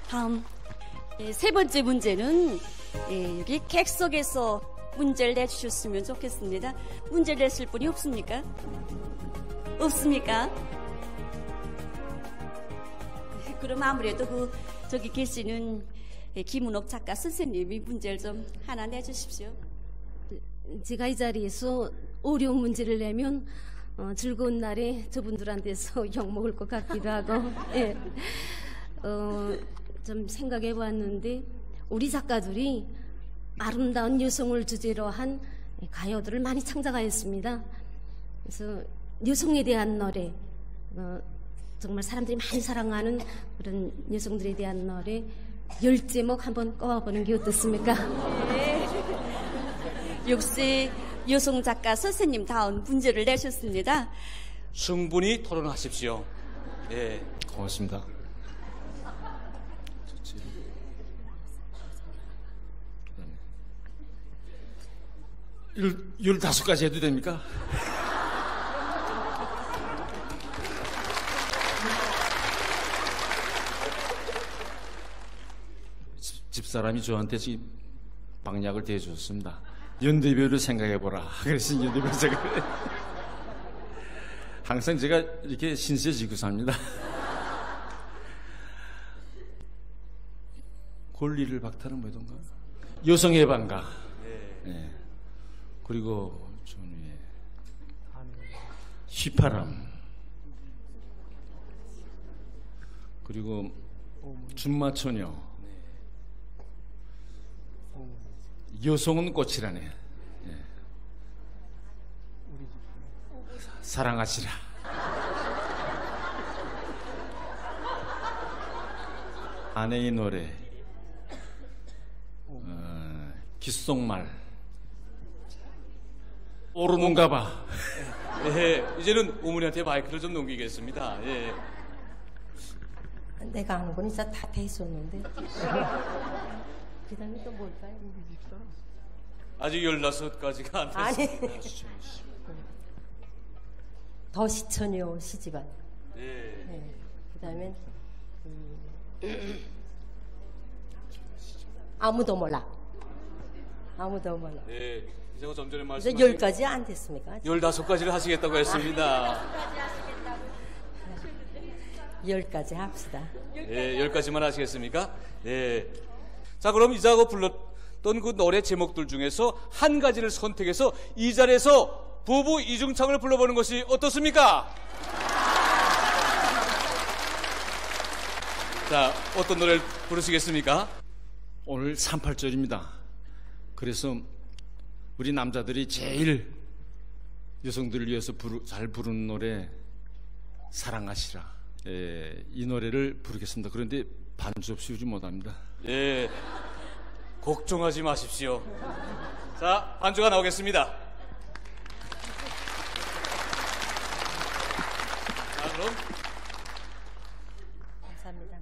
다음 세 번째 문제는 여기 객석에서 문제를 내주셨으면 좋겠습니다. 문제를 냈을 분이 없습니까? 없습니까? 그럼 아무래도 저기 계시는 김은옥 작가 선생님이 문제를 좀 하나 내주십시오. 제가 이 자리에서 어려운 문제를 내면 즐거운 날에 저분들한테서 욕먹을 것 같기도 하고 예. 좀 생각해 보았는데 우리 작가들이 아름다운 여성을 주제로 한 가요들을 많이 창작하였습니다. 그래서 여성에 대한 노래, 정말 사람들이 많이 사랑하는 그런 여성들에 대한 노래 10제목 한번 꼽아보는 게 어떻습니까? 네. 역시 여성 작가 선생님 다운 문제를 내셨습니다. 충분히 토론하십시오. 예. 고맙습니다. 15가지 해도 됩니까? 집사람이 저한테 지금 방약을 대해줬습니다. 연대별을 생각해보라. 그래서 연대별 생각을 항상 제가 이렇게 신세 지고 삽니다. 권리를 박탈은 뭐던가? 여성 해방가. 네. 그리고 휘파람. 그리고 준마처녀. 여성은 꽃이라네. 네. 사랑하시라. 아내의 노래. 귓속말. 오르는가 봐. 예, 이제는 어머니한테 마이크를 좀 넘기겠습니다. 예. 내가 아는 건 진짜 다 돼 있었는데. 그 다음에 또 뭘까요? 아직 16가지가 안 됐어요. 아니. 더 시처녀 시집안. 네. 그 다음에 아무도 몰라. 아무도 몰라. 네. 제가 좀 전에 이제 말씀하신 10가지 안 됐습니까? 15가지를 하시겠다고 했습니다. 10가지 합시다. 예, 10가지만 하시겠습니까? 예. 자, 그럼 이자고 불렀던 그 노래 제목들 중에서 한 가지를 선택해서 이 자리에서 부부 이중창을 불러보는 것이 어떻습니까? 자, 어떤 노래를 부르시겠습니까? 오늘 38절입니다. 그래서 우리 남자들이 제일 여성들을 위해서 잘 부르는 노래 사랑하시라. 예, 이 노래를 부르겠습니다. 그런데 반주 없이 우지 못합니다. 예, 걱정하지 마십시오. 자, 반주가 나오겠습니다. 자, 그럼 감사합니다.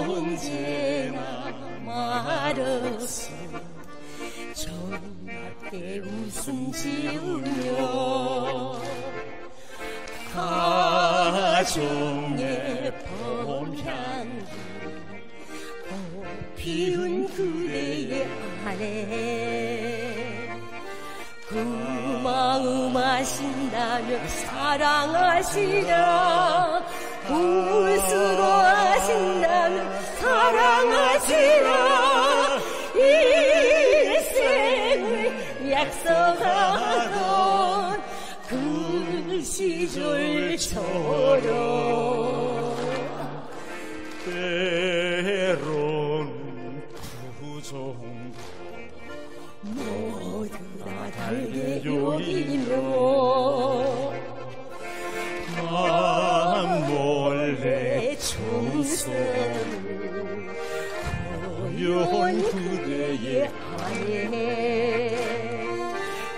언제나 말없이 조용하게 웃음 지으며 가정의 봄향기 피운 그대의 아내 그 마음 아신다면 사랑하시라 웃으로 아신다면 사랑하시라 일생을 약속하던 그 시절처럼 때론 부정도 모두 다 달게 여기며 난 몰래 청소를 고요한 그대의 안에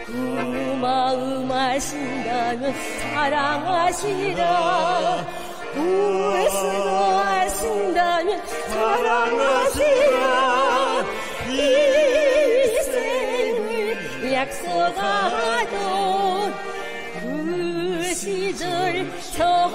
그 마음 아신다면 사랑하시라 무엇으로 아신다면 사랑하시라 일생을 약속하던 그 시절처럼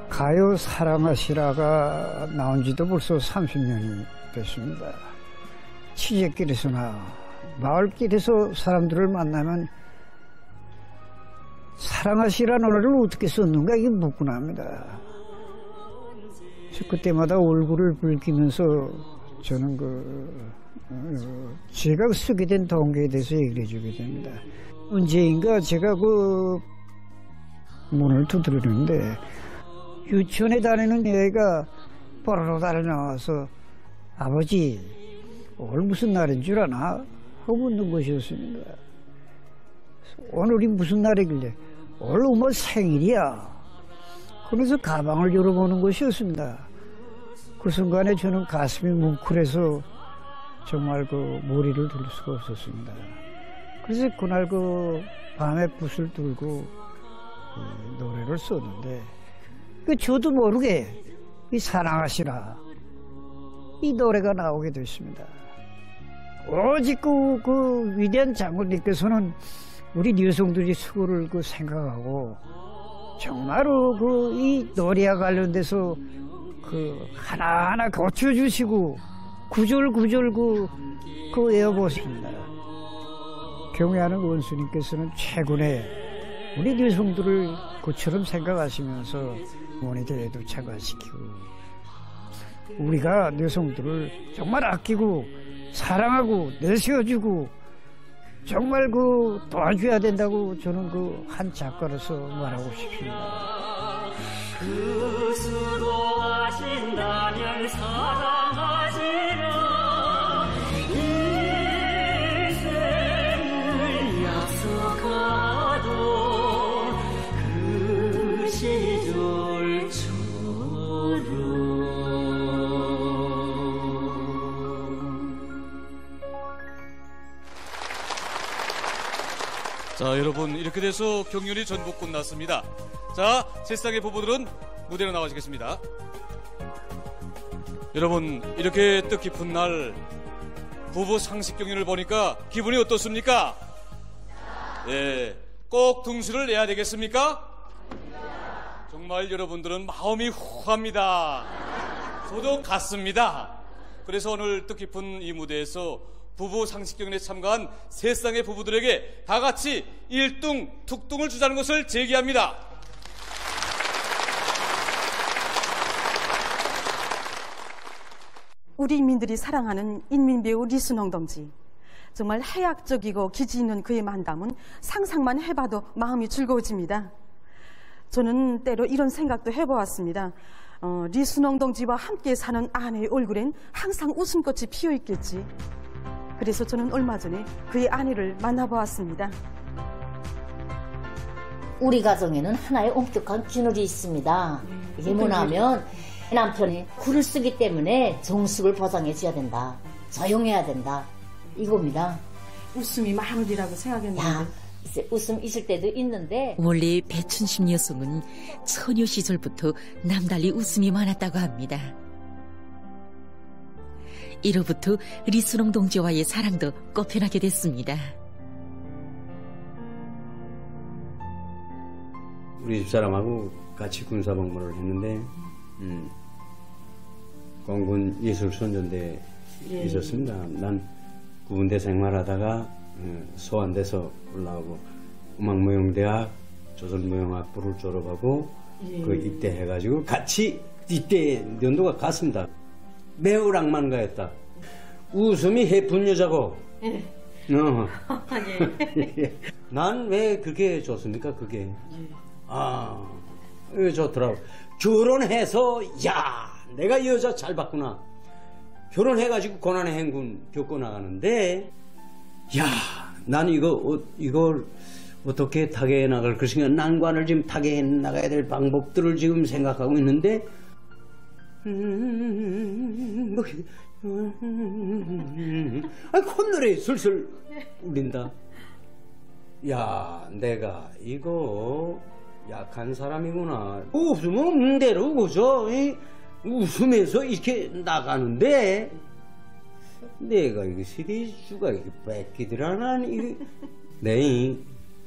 가요 사랑하시라가 나온 지도 벌써 30년이 됐습니다. 시댁길에서나 마을길에서 사람들을 만나면 사랑하시라는 노래를 어떻게 썼는가 이게 묻곤 합니다. 그때마다 얼굴을 붉히면서 저는 제가 쓰게 된 동기에 대해서 얘기를 해주게 됩니다. 언제인가 제가 그 문을 두드리는데 유치원에 다니는 애가 뽀로로 달려 나와서 아버지 오늘 무슨 날인 줄 아나? 하고 묻는 것이었습니다. 오늘이 무슨 날이길래? 오늘 엄마 생일이야. 그래서 가방을 열어보는 것이었습니다. 그 순간에 저는 가슴이 뭉클해서 정말 그 머리를 둘 수가 없었습니다. 그래서 그날 그 밤에 붓을 들고 그 노래를 썼는데 저도 모르게 이 사랑하시라 이 노래가 나오게 됐습니다. 오직 그 위대한 장군님께서는 우리 여성들이 수고를 그 생각하고 정말로 그 이 노래와 관련돼서 그 하나하나 고쳐주시고 구절 그 외워보십니다. 경애하는 원수님께서는 최근에 우리 여성들을 그처럼 생각하시면서 모니터에도 참가시키고 우리가 여성들을 정말 아끼고 사랑하고 내세워주고 정말 그 도와줘야 된다고 저는 그 한 작가로서 말하고 싶습니다. 그 수도하신다면 사랑하시라 인생을 약속하도 그 시절처럼 자, 여러분, 이렇게 돼서 경연이 전부 끝났습니다. 자, 새싹의 부부들은 무대로 나와주겠습니다. 여러분, 이렇게 뜻깊은 날 부부 상식 경연을 보니까 기분이 어떻습니까? 예, 꼭 등수를 내야 되겠습니까? 정말 여러분들은 마음이 후합니다. 저도 같습니다. 그래서 오늘 뜻깊은 이 무대에서 부부 상식경연에 참가한 세 쌍의 부부들에게 다 같이 1등, 특등을 주자는 것을 제기합니다. 우리 인민들이 사랑하는 인민배우 리순홍 동지. 정말 해학적이고 기지 있는 그의 만담은 상상만 해봐도 마음이 즐거워집니다. 저는 때로 이런 생각도 해보았습니다. 리순홍 동지와 함께 사는 아내의 얼굴엔 항상 웃음꽃이 피어있겠지. 그래서 저는 얼마 전에 그의 아내를 만나보았습니다. 우리 가정에는 하나의 엄격한 규율이 있습니다. 이게 뭐냐면 남편이 글을 쓰기 때문에 정숙을 보장해 줘야 된다. 조용해야 된다. 이겁니다. 웃음이 마무리라고 생각했는데. 웃음 있을 때도 있는데. 원래 배춘심 여성은 처녀 시절부터 남달리 웃음이 많았다고 합니다. 이로부터 리순홍 동지와의 사랑도 꽃펴나게 됐습니다. 우리 집사람하고 같이 군사복무를 했는데 공군 예술선전대에 있었습니다. 난 군대 생활하다가 소환돼서 올라오고 음악무용대학 조선무용학부를 졸업하고 그 입대해가지고 같이 입대 연도가 같습니다. 매우 낭만가였다. 웃음이 해픈 여자고. 난 왜 그게 좋습니까? 그게. 왜 좋더라고. 결혼해서 야 내가 이 여자 잘 봤구나. 결혼해가지고 고난의 행군 겪고 나가는데 야 난 이걸 어떻게 타개해 나갈 것인가. 난관을 지금 타개해 나가야 될 방법들을 지금 생각하고 있는데 콧노래 슬슬 울린다. 야 내가 이거 약한 사람이구나. 웃으면 없는 대로 그죠? 웃으면서 이렇게 나가는데 내가 이거 시리즈가 이렇게 뺏기더라나. 네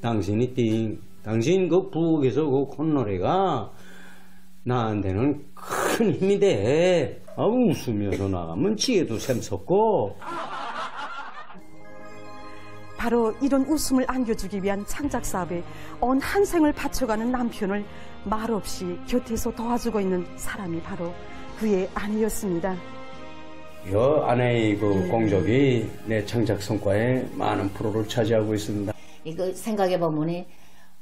당신 그 부엌에서 그 콧노래가 나한테는 큰 힘이 돼. 웃으면서 나가면 지혜도 샘솟고. 바로 이런 웃음을 안겨주기 위한 창작 사업에 온 한 생을 바쳐가는 남편을 말없이 곁에서 도와주고 있는 사람이 바로 그의 아내였습니다. 이 아내의 그 공적이 내 창작 성과에 많은 프로를 차지하고 있습니다. 이거 생각해보면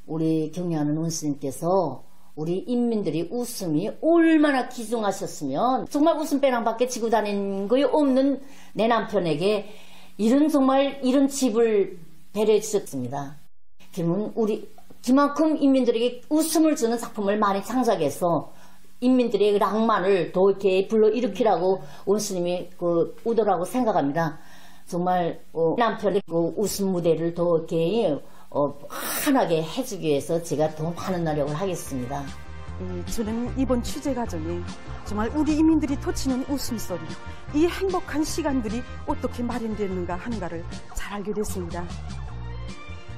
우리 경애하는 원수님께서 우리 인민들이 웃음이 얼마나 기중하셨으면 정말 웃음배낭밖에 지고 다니는 거에 없는 내 남편에게 이런 집을 배려해 주셨습니다. 그러면 그만큼 인민들에게 웃음을 주는 작품을 많이 창작해서 인민들의 낭만을 더 이렇게 불러일으키라고 원수님이 의도라고 생각합니다. 정말 남편의 웃음 무대를 더 이렇게 환하게 해주기 위해서 제가 더 많은 노력을 하겠습니다. 저는 이번 취재 과정에 정말 우리 인민들이 터치는 웃음소리, 이 행복한 시간들이 어떻게 마련되는가 하는가를 잘 알게 됐습니다.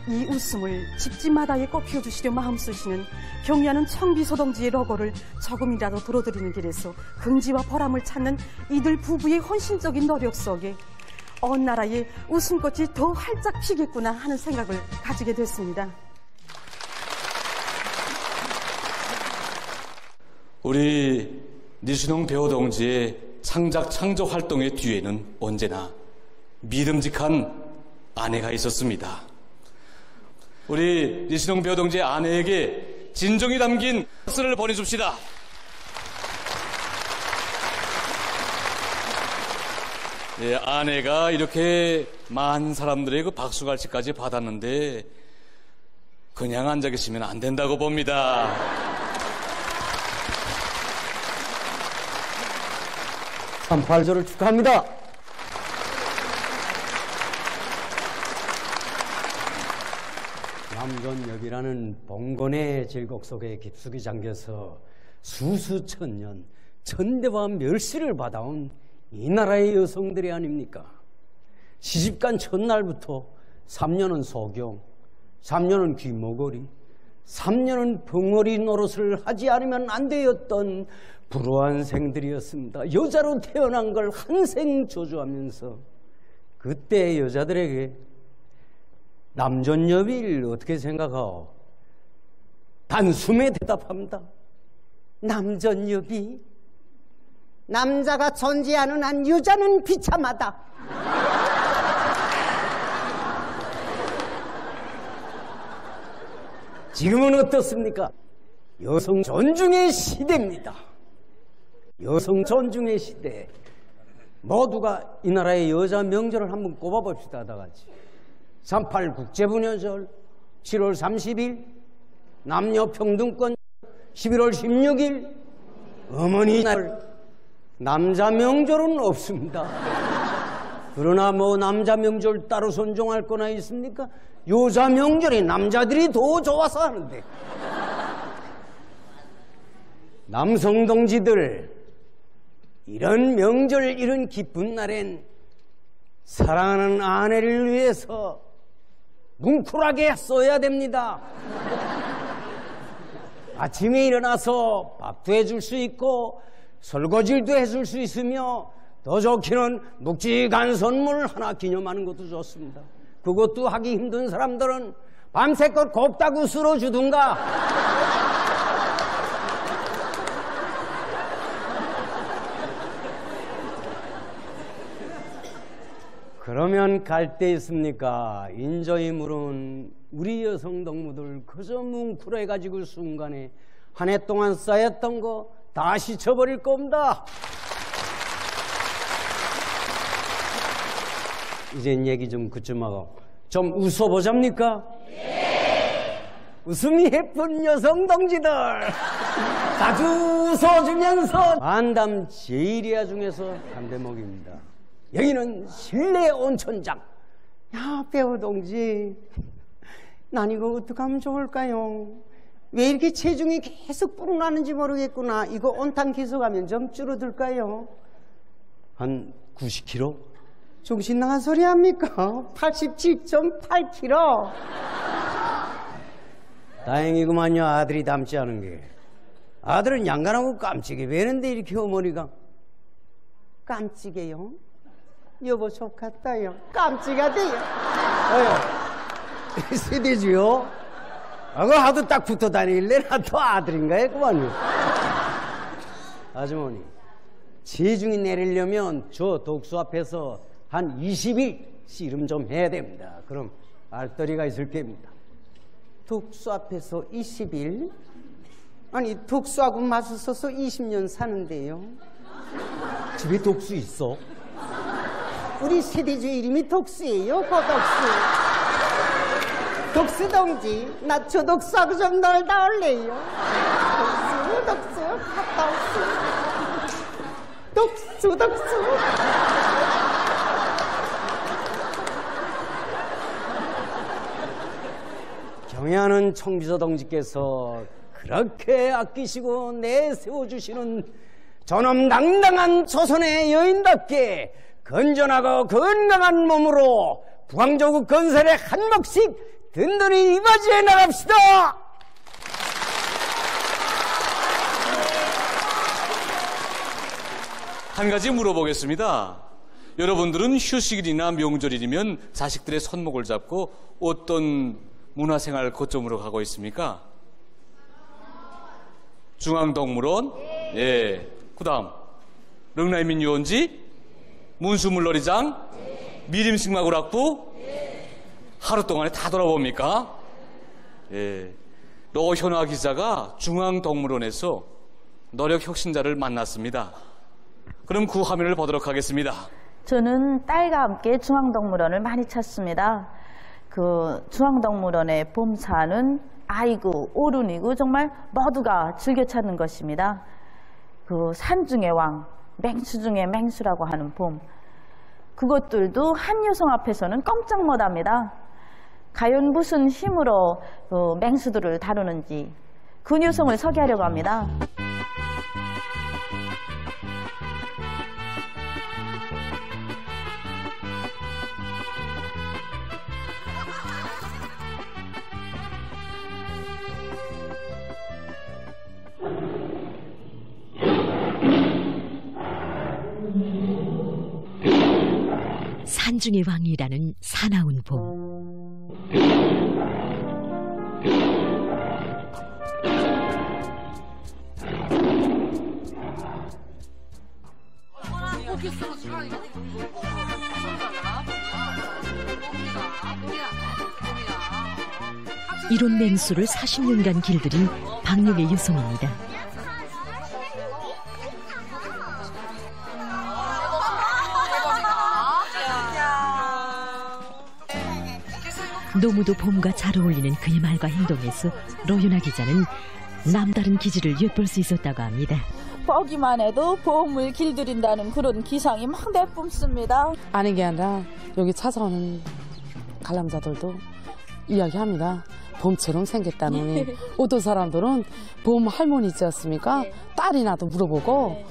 이 웃음을 집집마다에 꼭 피워주시려 마음 쓰시는 경의하는 청비서동지의 러거를 조금이라도 들어드리는 길에서 긍지와 보람을 찾는 이들 부부의 헌신적인 노력 속에 온 나라의 웃음꽃이 더 활짝 피겠구나 하는 생각을 가지게 됐습니다. 우리 니순홍 배우 동지의 창조 활동의 뒤에는 언제나 믿음직한 아내가 있었습니다. 우리 니순홍 배우 동지의 아내에게 진정이 담긴 박수를 보내줍시다. 예, 아내가 이렇게 많은 사람들의 박수갈채까지 받았는데 그냥 앉아 계시면 안 된다고 봅니다. 삼팔절을 축하합니다. 남전엽이라는 봉건의 질곡 속에 깊숙이 잠겨서 수수천년 천대와 멸시를 받아온 이 나라의 여성들이 아닙니까? 시집간 첫날부터 3년은 소경, 3년은 귀머거리, 3년은 벙어리 노릇을 하지 않으면 안 되었던 불우한 생들이었습니다. 여자로 태어난 걸 한생 저주하면서 그때 여자들에게 남전엽이를 어떻게 생각하오? 단숨에 대답합니다. 남전엽이 남자가 존재하는 한 여자는 비참하다. 지금은 어떻습니까? 여성 존중의 시대입니다. 여성 존중의 시대. 모두가 이 나라의 여자 명절을 한번 꼽아봅시다. 다 같이. 38 국제부녀절, 7월 30일, 남녀평등권, 11월 16일, 어머니날. 남자 명절은 없습니다. 그러나 뭐 남자 명절 따로 존중할 거나 있습니까? 여자 명절이 남자들이 더 좋아서 하는데. 남성 동지들, 이런 명절, 이런 기쁜 날엔 사랑하는 아내를 위해서 뭉클하게 써야 됩니다. 아침에 일어나서 밥도 해줄 수 있고 설거지도 해줄 수 있으며 더 좋기는 묵직한 선물 하나 기념하는 것도 좋습니다. 그것도 하기 힘든 사람들은 밤새껏 곱다구 쓸어주든가. 그러면 갈 데 있습니까? 인조인물은 우리 여성 동무들 그저 뭉클해가지고 순간에 한 해 동안 쌓였던 거 다 씻어버릴 겁니다. 이젠 얘기 좀 그쯤하고 좀 웃어보잡니까? 네. 웃음이 예쁜 여성 동지들 자주 웃어주면서 만담 제일이야 중에서 한 대목입니다. 여기는 실내 온천장. 야, 배우 동지, 난 이거 어떡하면 좋을까요? 왜 이렇게 체중이 계속 불어나는지 모르겠구나. 이거 온탕 기속하면 좀 줄어들까요? 한 90kg? 정신 나간 소리 합니까? 87.8kg. 다행이구만요. 아들이 닮지 않은 게. 아들은 양간하고 깜찍해. 왜는데 이렇게 어머니가 깜찍해요? 여보 좋겠다요. 깜찍하대요. 세대지요? 그 하도 딱 붙어 다니길래 나 또 아들인가 했구만요. 아주머니, 체중이 내리려면 저 독수 앞에서 한 20일 씨름 좀 해야 됩니다. 그럼 알더리가 있을 겁니다. 독수 앞에서 20일? 아니 독수하고 맞서서 20년 사는데요. 집에 독수 있어? 우리 세대주 이름이 독수예요. 고독수. 독수 동지, 나 저 독수하고 좀 놀다 올래요. 독수 갔다 올수. 독수. 경애하는 청비서 동지께서 그렇게 아끼시고 내세워주시는 존엄당당한 조선의 여인답게 건전하고 건강한 몸으로 부왕조국 건설에 한 몫씩 든든히 이바지해 나갑시다. 한 가지 물어보겠습니다. 여러분들은 휴식일이나 명절일이면 자식들의 손목을 잡고 어떤 문화생활 거점으로 가고 있습니까? 중앙동물원? 예. 그 다음 릉라이민유원지? 문수물놀이장? 미림승마구락부? 하루 동안에 다 돌아봅니까? 예. 노현화 기자가 중앙동물원에서 노력혁신자를 만났습니다. 그럼 그 화면을 보도록 하겠습니다. 저는 딸과 함께 중앙동물원을 많이 찾습니다. 그 중앙동물원의 봄사는 아이고 어른이고 정말 모두가 즐겨 찾는 것입니다. 그 산중의 왕, 맹수 중의 맹수라고 하는 봄, 그것들도 한 여성 앞에서는 꼼짝 못합니다. 과연 무슨 힘으로 그 맹수들을 다루는지 그 여성을 소개하려고 합니다. 산중의 왕이라는 사나운 봄. 이런 맹수를 40년간 길들인 박력의 여성입니다. 너무도 봄과 잘 어울리는 그의 말과 행동에서 로연아 기자는 남다른 기질을 엿볼 수 있었다고 합니다. 보기만 해도 봄을 길들인다는 그런 기상이 막 내뿜습니다. 아는 게 아니라 여기 찾아오는 관람자들도 이야기합니다. 봄처럼 생겼다느니 어떤 사람들은 봄 할머니 있지 않습니까? 딸이 나도 물어보고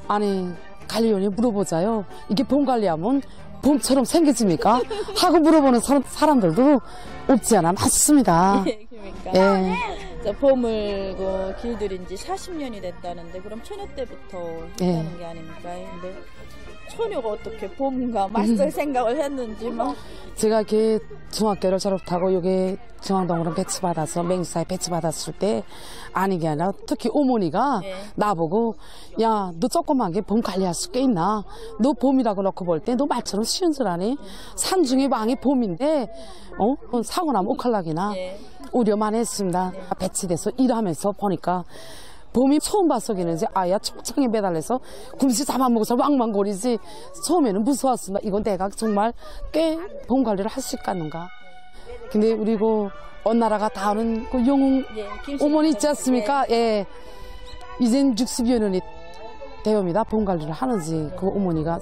아니 관리원이 물어보자요. 이게 봄 관리하면 봄처럼 생겨집니까? 하고 물어보는 사람들도 없지 않아 많습니다. 그러니까 예. 봄을 길들인 지 40년이 됐다는데 그럼 처녀 때부터 했다는 게 아닙니까? 근데 처녀가 어떻게 봄과 맞설 생각을 했는지 막. 제가 이렇게 중학교를 졸업하고 여기 중앙동으로 배치받아서 맹수사에 배치받았을 때 아니 게 아니라 특히 어머니가 나보고 야 너 조그맣게 봄 관리할 수 꽤 있나? 너 봄이라고 놓고 볼 때 너 말처럼 쉬운 줄 아니? 산중의 왕이 봄인데 사고 나면 옥할락이나 우려만 했습니다. 배치돼서 일하면서 보니까 봄이 처음 봤어기는 이제 아야 총창에 매달려서 굶시 잡아먹어서 왕왕거리지 처음에는 무서웠습니다. 이건 내가 정말 꽤 봄 관리를 할 수 있겠는가. 근데 우리 어느 나라가 다 아는 그 영웅 어머니 있지 않습니까? 예. 이젠 60여 년이 되옵니다. 봄 관리를 하는지 그 어머니가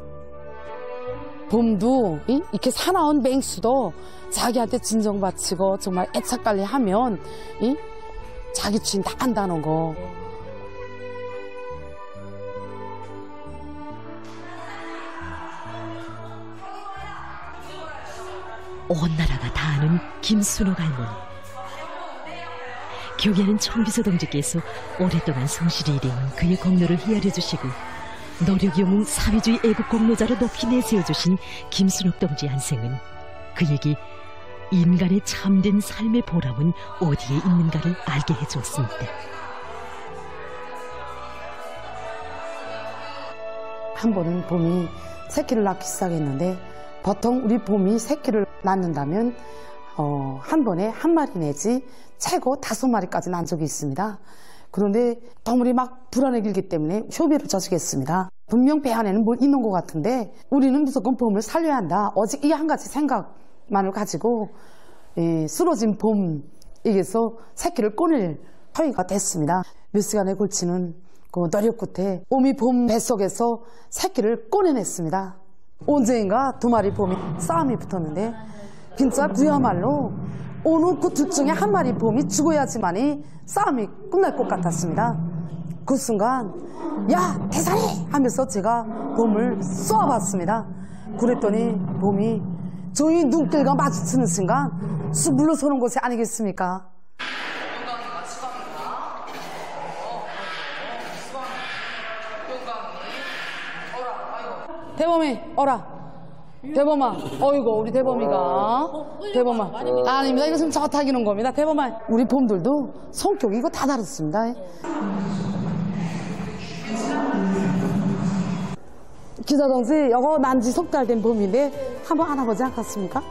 봄도 이렇게 사나운 맹수도 자기한테 진정 바치고 정말 애착 관리하면 자기 주인 다 안다는 거. 온 나라가 다 아는 김순옥 할머니. 교계하는 청비서 동지께서 오랫동안 성실히 일해온 그의 공로를 헤아려 주시고 노력 영웅 사회주의 애국 공로자로 높이 내세워 주신 김순옥 동지 한 생은 그에게 인간의 참된 삶의 보람은 어디에 있는가를 알게 해주었습니다. 한 번은 봄이 새끼를 낳기 시작했는데 보통 우리 봄이 새끼를 낳는다면 한 번에 한 마리 내지 최고 5마리까지 난 적이 있습니다. 그런데 덩물이 막 불안에 길기 때문에 효비를 저지겠습니다. 분명 배 안에는 뭘 있는 것 같은데 우리는 무조건 봄을 살려야 한다. 오직 이 한 가지 생각만을 가지고 쓰러진 봄에게서 새끼를 꺼낼 터위가 됐습니다. 몇 시간에 걸치는 그 노력 끝에 오미 봄 뱃속에서 새끼를 꺼내냈습니다. 언제인가 두 마리 봄이 싸움이 붙었는데 진짜 그야말로 어느 그 둘 중에 한 마리 봄이 죽어야지만이 싸움이 끝날 것 같았습니다. 그 순간 야 대사리 하면서 제가 봄을 쏘아봤습니다. 그랬더니 봄이 저희 눈길과 마주치는 순간 쑥 물러서는 것이 아니겠습니까? 대범이 어라. 대범아, 어이구 우리 대범이가 대범아 아닙니다. 이거 지금 저 타기는 겁니다. 대범아, 우리 봄들도 성격이 이거 다 다릅니다. 기자동지 이거 난지 석 달 된 봄인데 한번 안아보지 않겠습니까?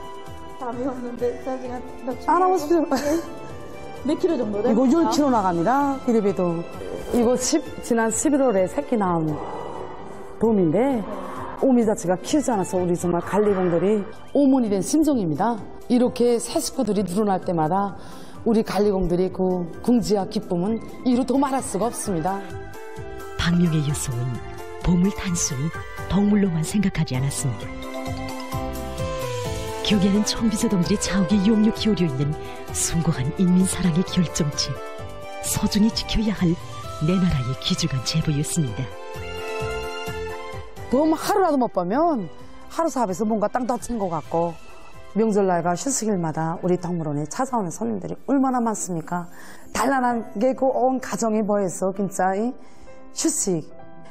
감이 없는데 사진은 안아보십시오. 몇 킬로 정도 돼요? 이거 10kg 나갑니다. 이래봬도 이거 지난 11월에 새끼 낳은 봄인데 오미 자체가 키우지 않아서 우리 정말 관리공들이 오몬이 된 심정입니다. 이렇게 새 식구들이 늘어날 때마다 우리 관리공들이 그 궁지와 기쁨은 이루 더 말할 수가 없습니다. 박명의 여성은 봄을 단순히 덕물로만 생각하지 않았습니다. 경야는 청비서동들의 자욱에 용력 기울여 있는 숭고한 인민사랑의 결정체, 소중히 지켜야 할 내 나라의 귀중한 제보였습니다. 봄 하루라도 못 보면 하루 사업에서 뭔가 땅 다친 것 같고 명절날과 휴식일마다 우리 동물원에 찾아오는 손님들이 얼마나 많습니까? 단란한 게 그 온 가정이 뭐해서 진짜 휴식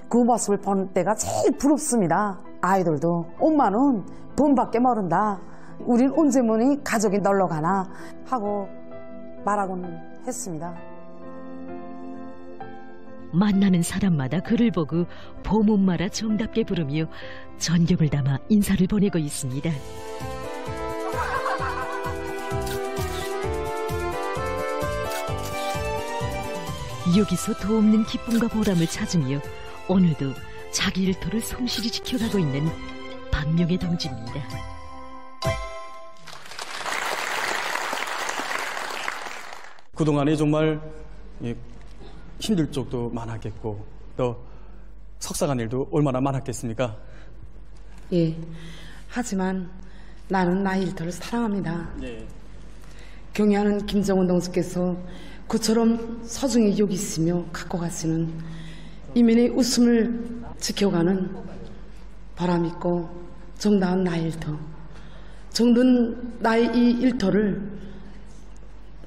그 모습을 본 때가 제일 부럽습니다. 아이들도 엄마는 봄밖에 모른다. 우린 언제머니 가족이 놀러 가나 하고 말하곤 했습니다. 만나는 사람마다 그를 보고 봄 엄마라 정답게 부르며 전경을 담아 인사를 보내고 있습니다. 여기서 도 없는 기쁨과 보람을 찾으며 오늘도 자기 일터를 성실히 지켜가고 있는 박명의 동지입니다. 그동안에 정말 힘들 적도 많았겠고 또 석사관 일도 얼마나 많았겠습니까? 예, 하지만 나는 나의 일터를 사랑합니다. 예. 경애하는 김정은 동지께서 그처럼 소중히 여기시며 갖고 가시는 이민의 웃음을 지켜가는 보람있고 정다운 나의 일터, 정든 나의 이 일터를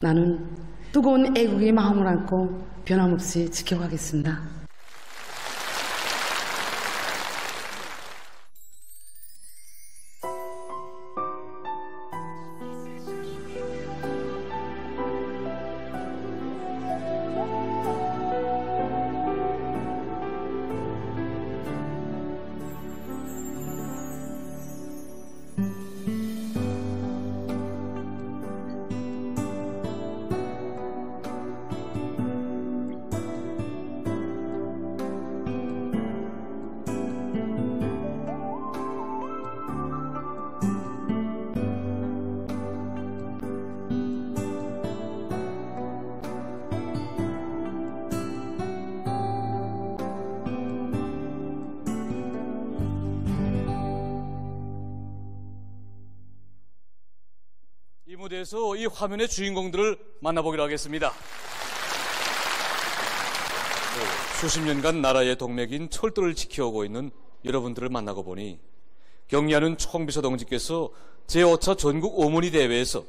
나는 뜨거운 애국의 마음을 안고 변함없이 지켜가겠습니다. 이 무대에서 이 화면의 주인공들을 만나보기로 하겠습니다. 수십 년간 나라의 동맥인 철도를 지켜오고 있는 여러분들을 만나고 보니 경리하는 총비서 동지께서 제5차 전국 오모니 대회에서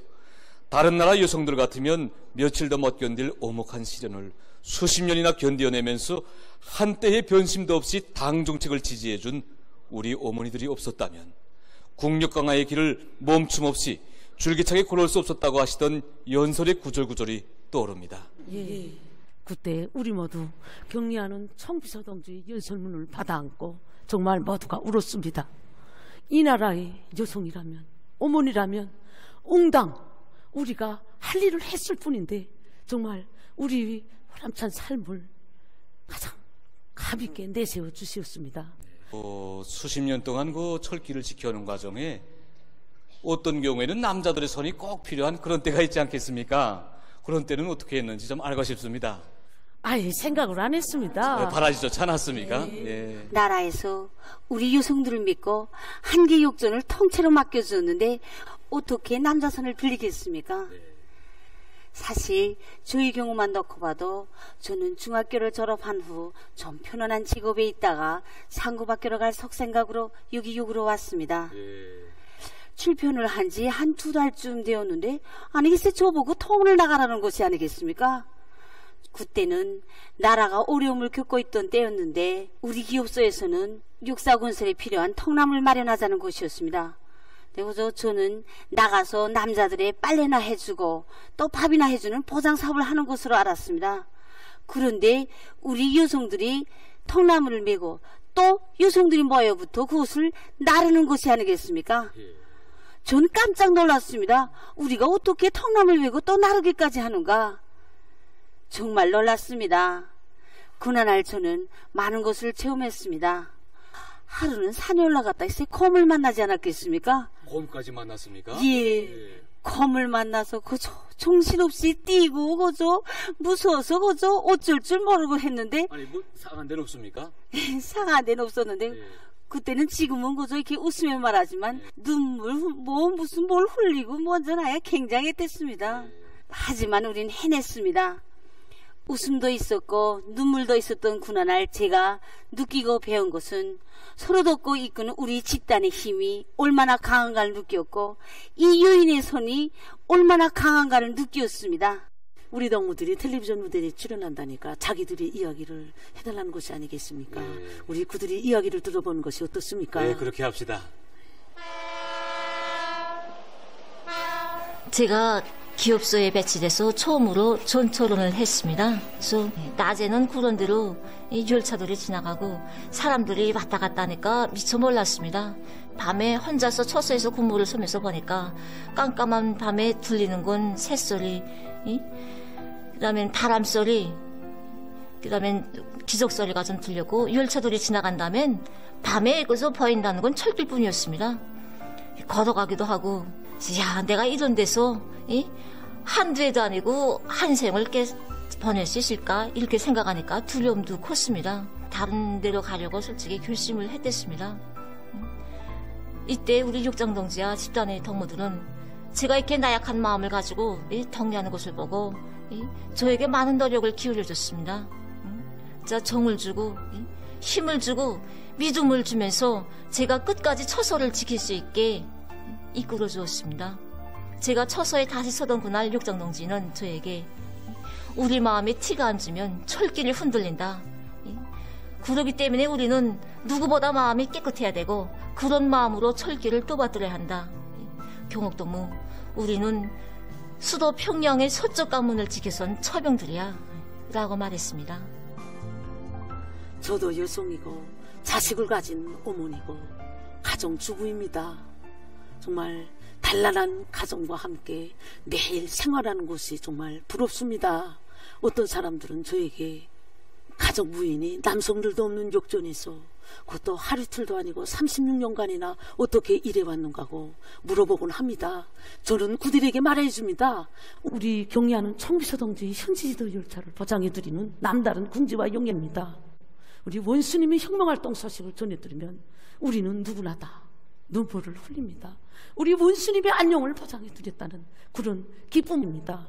다른 나라 여성들 같으면 며칠도 못 견딜 오목한 시련을 수십 년이나 견뎌내면서 한때의 변심도 없이 당 정책을 지지해준 우리 어머니들이 없었다면 국력 강화의 길을 멈춤 없이 줄기차게 걸을 수 없었다고 하시던 연설의 구절구절이 떠오릅니다. 예, 그때 우리 모두 경리하는 총비서 동지의 연설문을 받아안고 정말 모두가 울었습니다. 이 나라의 여성이라면, 어머니라면 옹당 우리가 할 일을 했을 뿐인데 정말 우리 보람찬 삶을 가장 가볍게 내세워 주시었습니다. 수십 년 동안 그 철길을 지켜오는 과정에 어떤 경우에는 남자들의 손이 꼭 필요한 그런 때가 있지 않겠습니까? 그런 때는 어떻게 했는지 좀 알고 싶습니다. 아예 생각을 안 했습니다. 바라지 좋지 않았습니까? 나라에서 우리 여성들을 믿고 한계 욕전을 통째로 맡겨주었는데 어떻게 남자 손을 빌리겠습니까? 사실 저희 경우만 놓고 봐도 저는 중학교를 졸업한 후 좀 편안한 직업에 있다가 상고학교로 갈 속생각으로 여기 욕으로 왔습니다. 출편을 한 지 한 2달쯤 되었는데 아니 글쎄 저보고 통을 나가라는 것이 아니겠습니까? 그때는 나라가 어려움을 겪고 있던 때였는데 우리 기업소에서는 육사건설에 필요한 통나무를 마련하자는 것이었습니다. 그래서 저는 나가서 남자들의 빨래나 해주고 또 밥이나 해주는 보장사업을 하는 것으로 알았습니다. 그런데 우리 여성들이 통나무를 메고 또 여성들이 모여부터 그것을 나르는 것이 아니겠습니까? 전 깜짝 놀랐습니다. 우리가 어떻게 통나무를 메고 또 나르기까지 하는가? 정말 놀랐습니다. 그날 저는 많은 것을 체험했습니다. 하루는 산에 올라갔다 있어 곰을 만나지 않았겠습니까? 곰까지 만났습니까? 예. 곰을 만나서 그저 정신없이 뛰고 그저 무서워서 그저 어쩔 줄 모르고 했는데 아니 뭐 상한 데는 없습니까? 상한 데는 없었는데 그때는 지금은 그저 이렇게 웃으며 말하지만 눈물 뭐 무슨 뭘 흘리고 먼저 나야 굉장했댔습니다. 하지만 우린 해냈습니다. 웃음도 있었고 눈물도 있었던 그날 제가 느끼고 배운 것은 서로 돕고 이끄는 우리 집단의 힘이 얼마나 강한가를 느꼈고 이 여인의 손이 얼마나 강한가를 느꼈습니다. 우리 동무들이 텔레비전 무대에 출연한다니까 자기들의 이야기를 해달라는 것이 아니겠습니까? 우리 그들이 이야기를 들어보는 것이 어떻습니까? 네, 그렇게 합시다. 제가 기업소에 배치돼서 처음으로 전철원을 했습니다. 그래서 낮에는 그런 대로 열차들이 지나가고 사람들이 왔다 갔다 하니까 미처 몰랐습니다. 밤에 혼자서 처소에서 근무를 서면서 보니까 깜깜한 밤에 들리는 건 새소리, 그다음엔 바람소리, 그다음엔 기적소리가 좀 들렸고 열차들이 지나간 다음엔 밤에 그래서 보인다는 건 철길뿐이었습니다. 걸어가기도 하고 야 내가 이런 데서 한두 해도 아니고 한 생을 보낼 수 있을까 이렇게 생각하니까 두려움도 컸습니다. 다른 데로 가려고 솔직히 결심을 했댔습니다. 이때 우리 육장동지와 집단의 동무들은 제가 이렇게 나약한 마음을 가지고 덕리하는 것을 보고 저에게 많은 노력을 기울여줬습니다. 정을 주고 힘을 주고 믿음을 주면서 제가 끝까지 처소를 지킬 수 있게 이끌어 주었습니다. 제가 처소에 다시 서던 그날 육장동지는 저에게 우리 마음에 티가 안 주면 철길을 흔들린다. 그러기 때문에 우리는 누구보다 마음이 깨끗해야 되고 그런 마음으로 철길을 떠받들어야 한다. 경옥동무 우리는 수도 평양의 서쪽 관문을 지켜선 처병들이야 라고 말했습니다. 저도 여성이고 자식을 가진 어머니고 가정주부입니다. 정말 단란한 가정과 함께 매일 생활하는 것이 정말 부럽습니다. 어떤 사람들은 저에게 가족 부인이 남성들도 없는 욕전에서 그것도 하루 이틀도 아니고 36년간이나 어떻게 일해왔는가고 물어보곤 합니다. 저는 그들에게 말해줍니다. 우리 경리하는 청비서 동지의 현지지도 열차를 보장해드리는 남다른 궁지와 용예입니다. 우리 원수님의 혁명활동 소식을 전해드리면 우리는 누구나 다 눈물을 흘립니다. 우리 원수님의 안녕을 보장해드렸다는 그런 기쁨입니다.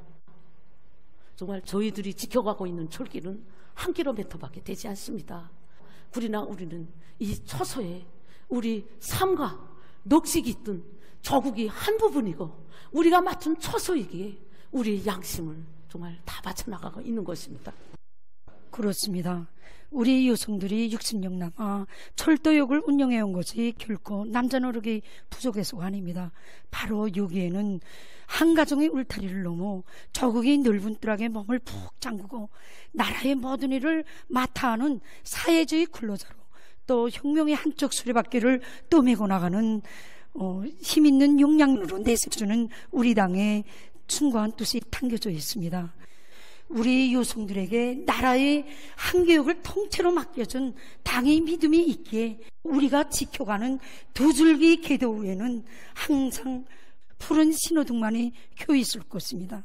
정말 저희들이 지켜가고 있는 철길은 1km밖에 되지 않습니다. 그러나 우리는 이 처소에 우리 삶과 넋이 있던 조국이 한 부분이고 우리가 맡은 처소이기에 우리의 양심을 정말 다 바쳐나가고 있는 것입니다. 그렇습니다. 우리 여성들이 60년 남아 철도역을 운영해온 것이 결코 남자 노력이 부족해서가 아닙니다. 바로 여기에는 한 가정의 울타리를 넘어 조국이 넓은 뜰하게 몸을 푹 잠그고 나라의 모든 일을 맡아 하는 사회주의 근로자로 또 혁명의 한쪽 수레바퀴를 떠매고 나가는 힘있는 용량으로 내세워주는 우리 당의 숭고한 뜻이 담겨져 있습니다. 우리 여성들에게 나라의 한개역을 통째로 맡겨준 당의 믿음이 있기에 우리가 지켜가는 두 줄기 궤도 위에는 항상 푸른 신호등만이 켜 있을 것입니다.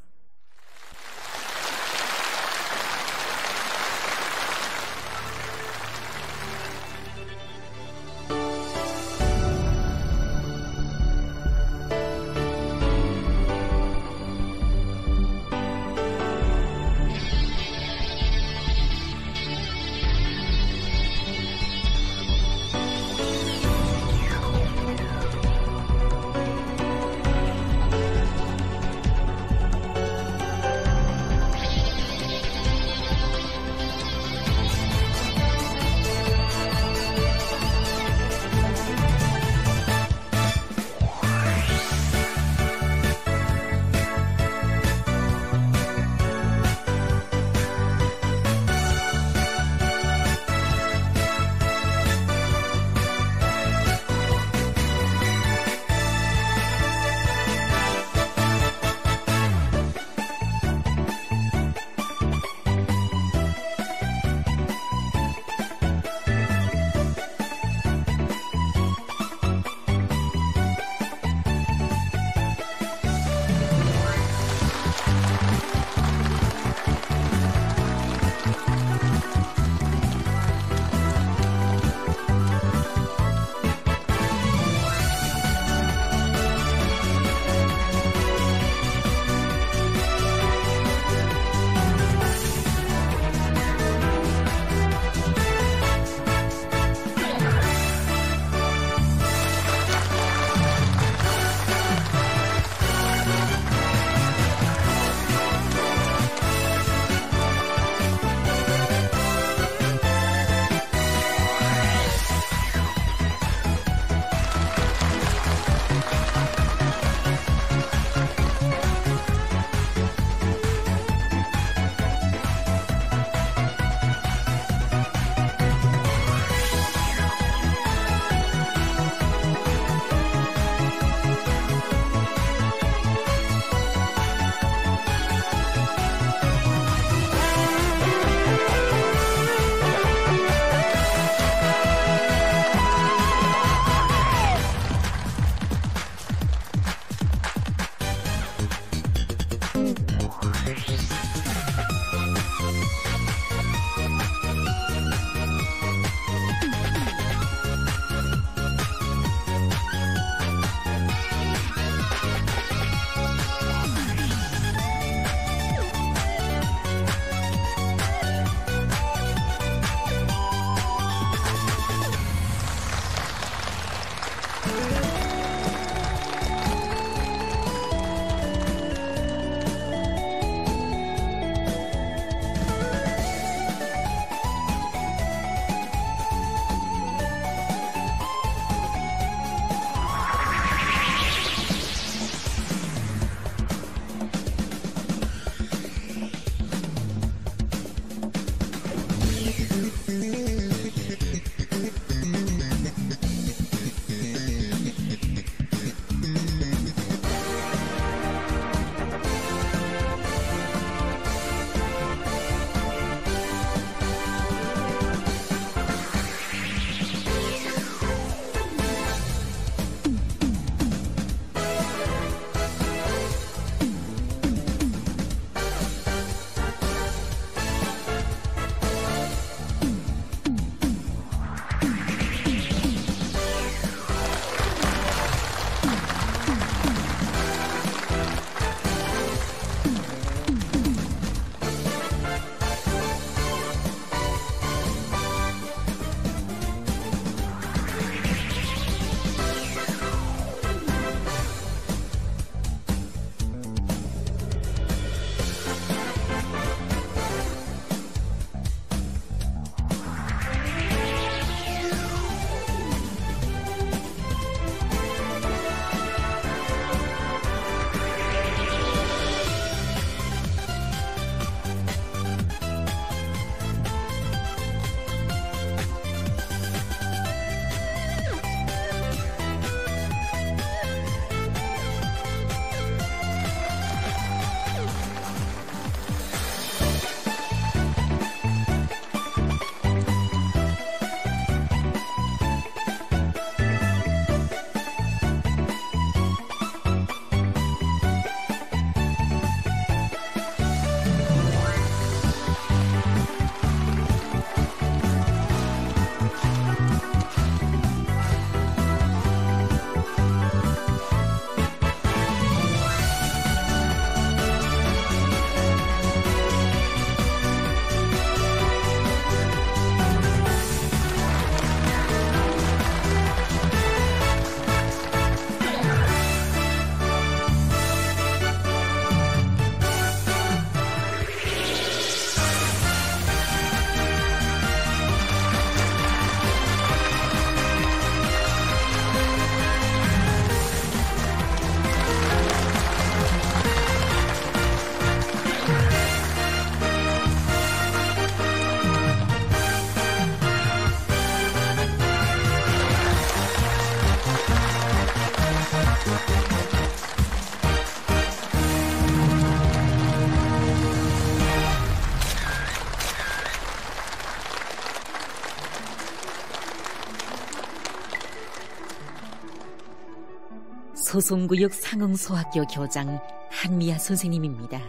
소송구역 상흥소학교 교장 한미아 선생님입니다.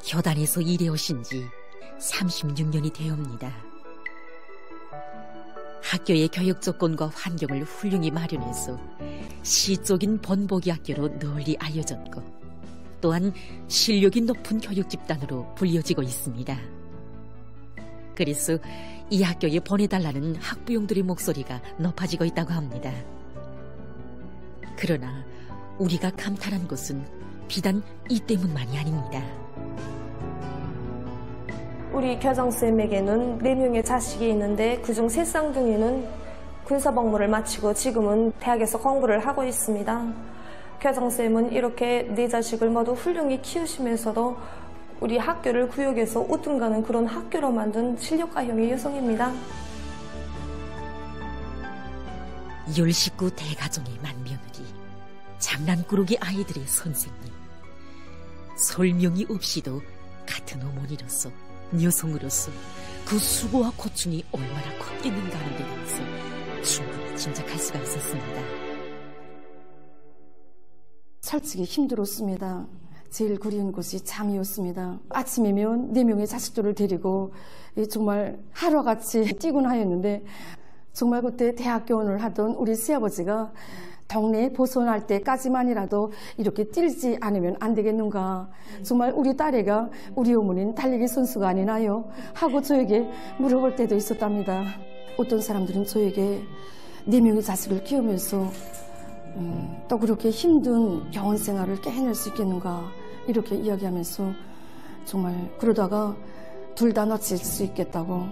교단에서 일해오신 지 36년이 되옵니다. 학교의 교육 조건과 환경을 훌륭히 마련해서 시적인 본보기 학교로 널리 알려졌고 또한 실력이 높은 교육 집단으로 불려지고 있습니다. 그래서 이 학교에 보내달라는 학부형들의 목소리가 높아지고 있다고 합니다. 그러나 우리가 감탄한 것은 비단 이 때문만이 아닙니다. 우리 교장쌤에게는 4명의 자식이 있는데 그중 3쌍둥이는 군사복무를 마치고 지금은 대학에서 공부를 하고 있습니다. 교장쌤은 이렇게 4자식을 모두 훌륭히 키우시면서도 우리 학교를 구역에서 우등가는 그런 학교로 만든 실력가형의 여성입니다. 10식구 대가정의 맏며느리, 장난꾸러기 아이들의 선생님. 설명이 없이도 같은 어머니로서, 여성으로서 그 수고와 고충이 얼마나 컸겠는가 하는 데 대해서 충분히 짐작할 수가 있었습니다. 솔직히 힘들었습니다. 제일 그리운 것이 잠이었습니다. 아침이면 4명의 자식들을 데리고 정말 하루같이 뛰곤 하였는데 정말 그때 대학교원을 하던 우리 시아버지가 동네에 벗어날 때까지만이라도 이렇게 뛰지 않으면 안 되겠는가. 정말 우리 딸애가 우리 어머니는 달리기 선수가 아니나요? 하고 저에게 물어볼 때도 있었답니다. 어떤 사람들은 저에게 4명의 자식을 키우면서 또 그렇게 힘든 병원 생활을 깨해낼 수 있겠는가 이렇게 이야기하면서 정말 그러다가 둘 다 놓칠 수 있겠다고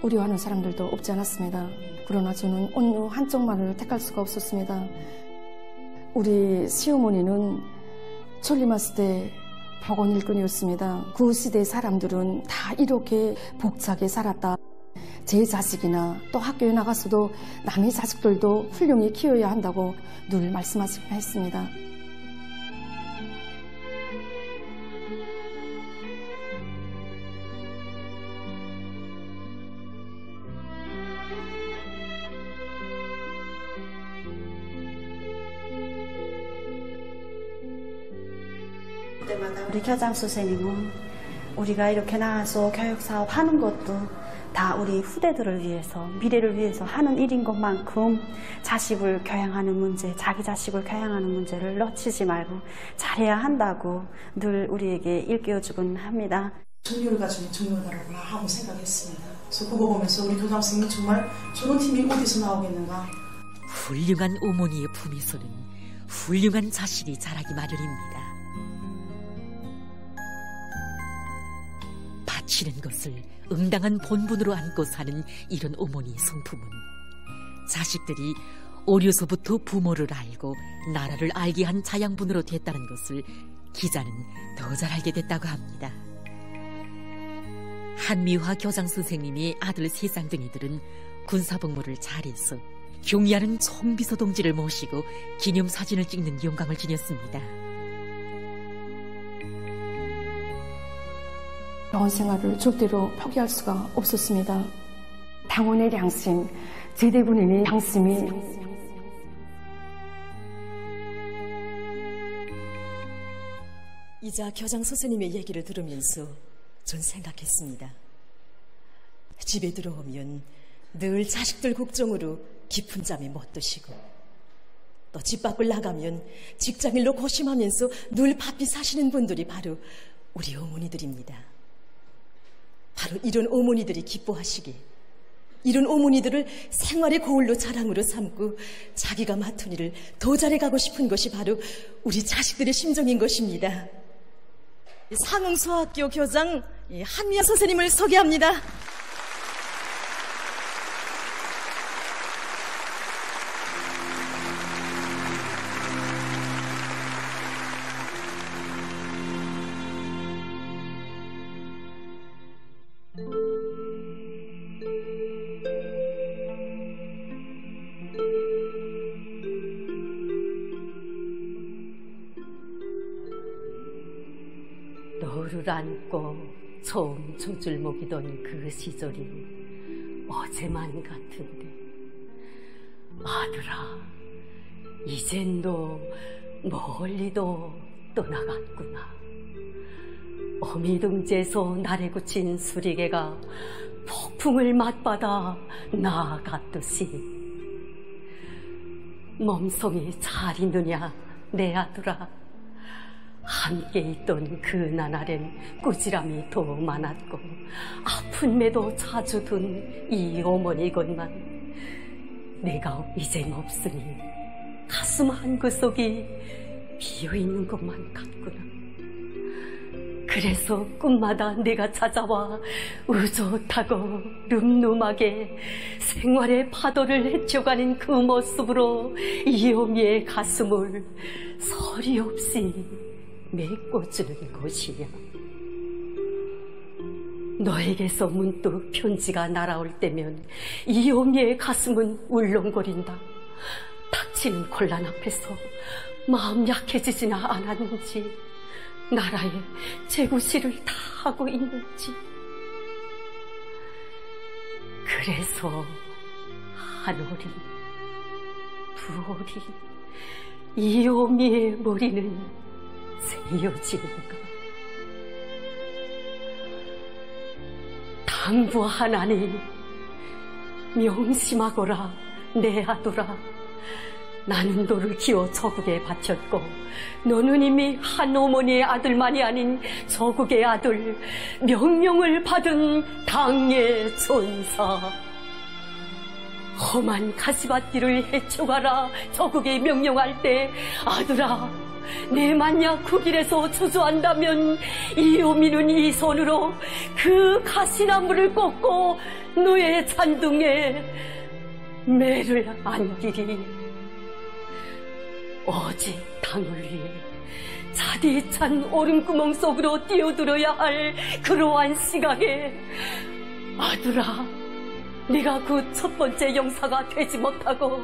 우려하는 사람들도 없지 않았습니다. 그러나 저는 어느 한쪽만을 택할 수가 없었습니다. 우리 시어머니는 천리마스대 박원 일꾼이었습니다. 그 시대 사람들은 다 이렇게 복잡하게 살았다. 제 자식이나 또 학교에 나가서도 남의 자식들도 훌륭히 키워야 한다고 늘 말씀하시곤 했습니다. 우리 교장 선생님은 우리가 이렇게 나와서 교육사업 하는 것도 다 우리 후대들을 위해서, 미래를 위해서 하는 일인 것만큼 자식을 교양하는 문제, 자기 자식을 교양하는 문제를 놓치지 말고 잘해야 한다고 늘 우리에게 일깨워주곤 합니다. 정렬 가정이 정렬가라구나 하고 생각했습니다. 그래서 그거 보면서 우리 교장 선생님이 정말 저런 팀이 어디서 나오겠는가. 훌륭한 어머니의 품에서는 훌륭한 자식이 자라기 마련입니다. 바치는 것을 응당한 본분으로 안고 사는 이런 어머니의 성품은 자식들이 어려서부터 부모를 알고 나라를 알게 한 자양분으로 됐다는 것을 기자는 더 잘 알게 됐다고 합니다. 한미화 교장 선생님의 아들 3쌍둥이들은 군사복무를 잘해서 경의하는 송비서 동지를 모시고 기념사진을 찍는 영광을 지녔습니다. 병원 생활을 절대로 포기할 수가 없었습니다. 당원의 양심, 제대군인의 양심이 이자 교장 선생님의 얘기를 들으면서 전 생각했습니다. 집에 들어오면 늘 자식들 걱정으로 깊은 잠이 못 드시고 또 집 밖을 나가면 직장일로 고심하면서 늘 바삐 사시는 분들이 바로 우리 어머니들입니다. 바로 이런 어머니들이 기뻐하시게, 이런 어머니들을 생활의 거울로 자랑으로 삼고 자기가 맡은 일을 더 잘해가고 싶은 것이 바로 우리 자식들의 심정인 것입니다. 상흥소학교 교장 한미아 선생님을 소개합니다. 너를 안고 처음 젖을 먹이던 그 시절이 어제만 같은데 아들아, 이젠 너 멀리도 떠나갔구나. 어미둥지에서 날에 굳힌 수리개가 폭풍을 맞받아 나아갔듯이 몸성이 잘 있느냐 내 아들아. 함께 있던 그 나날엔 꾸지람이 더 많았고 아픈 매도 자주 둔 이 어머니건만 내가 이젠 없으니 가슴 한구석이 비어있는 것만 같구나. 그래서 꿈마다 내가 찾아와 의젓하고 늠름하게 생활의 파도를 헤쳐가는 그 모습으로 이 어미의 가슴을 서리 없이 메꿔주는 것이냐. 너에게서 문득 편지가 날아올 때면 이 어미의 가슴은 울렁거린다. 닥치는 곤란 앞에서 마음 약해지지나 않았는지, 나라의 재구시를 다 하고 있는지. 그래서 한 오리, 두 오리, 이 어미의 머리는 새어지는가. 당부하나니 명심하거라 내 아들아. 나는 너를 기어 저국에 바쳤고 너는 이미 한 어머니의 아들만이 아닌 저국의 아들, 명령을 받은 당의 전사. 험한 가시밭길을 헤쳐가라 저국에 명령할 때, 아들아 내 만약 그 길에서 주저한다면 이 어미는 이 손으로 그 가시나무를 꽂고 너의 잔둥에 매를 안기리. 오직 당을 위해 차디찬 얼음구멍 속으로 뛰어들어야 할 그러한 시각에, 아들아 네가 그 첫 번째 용사가 되지 못하고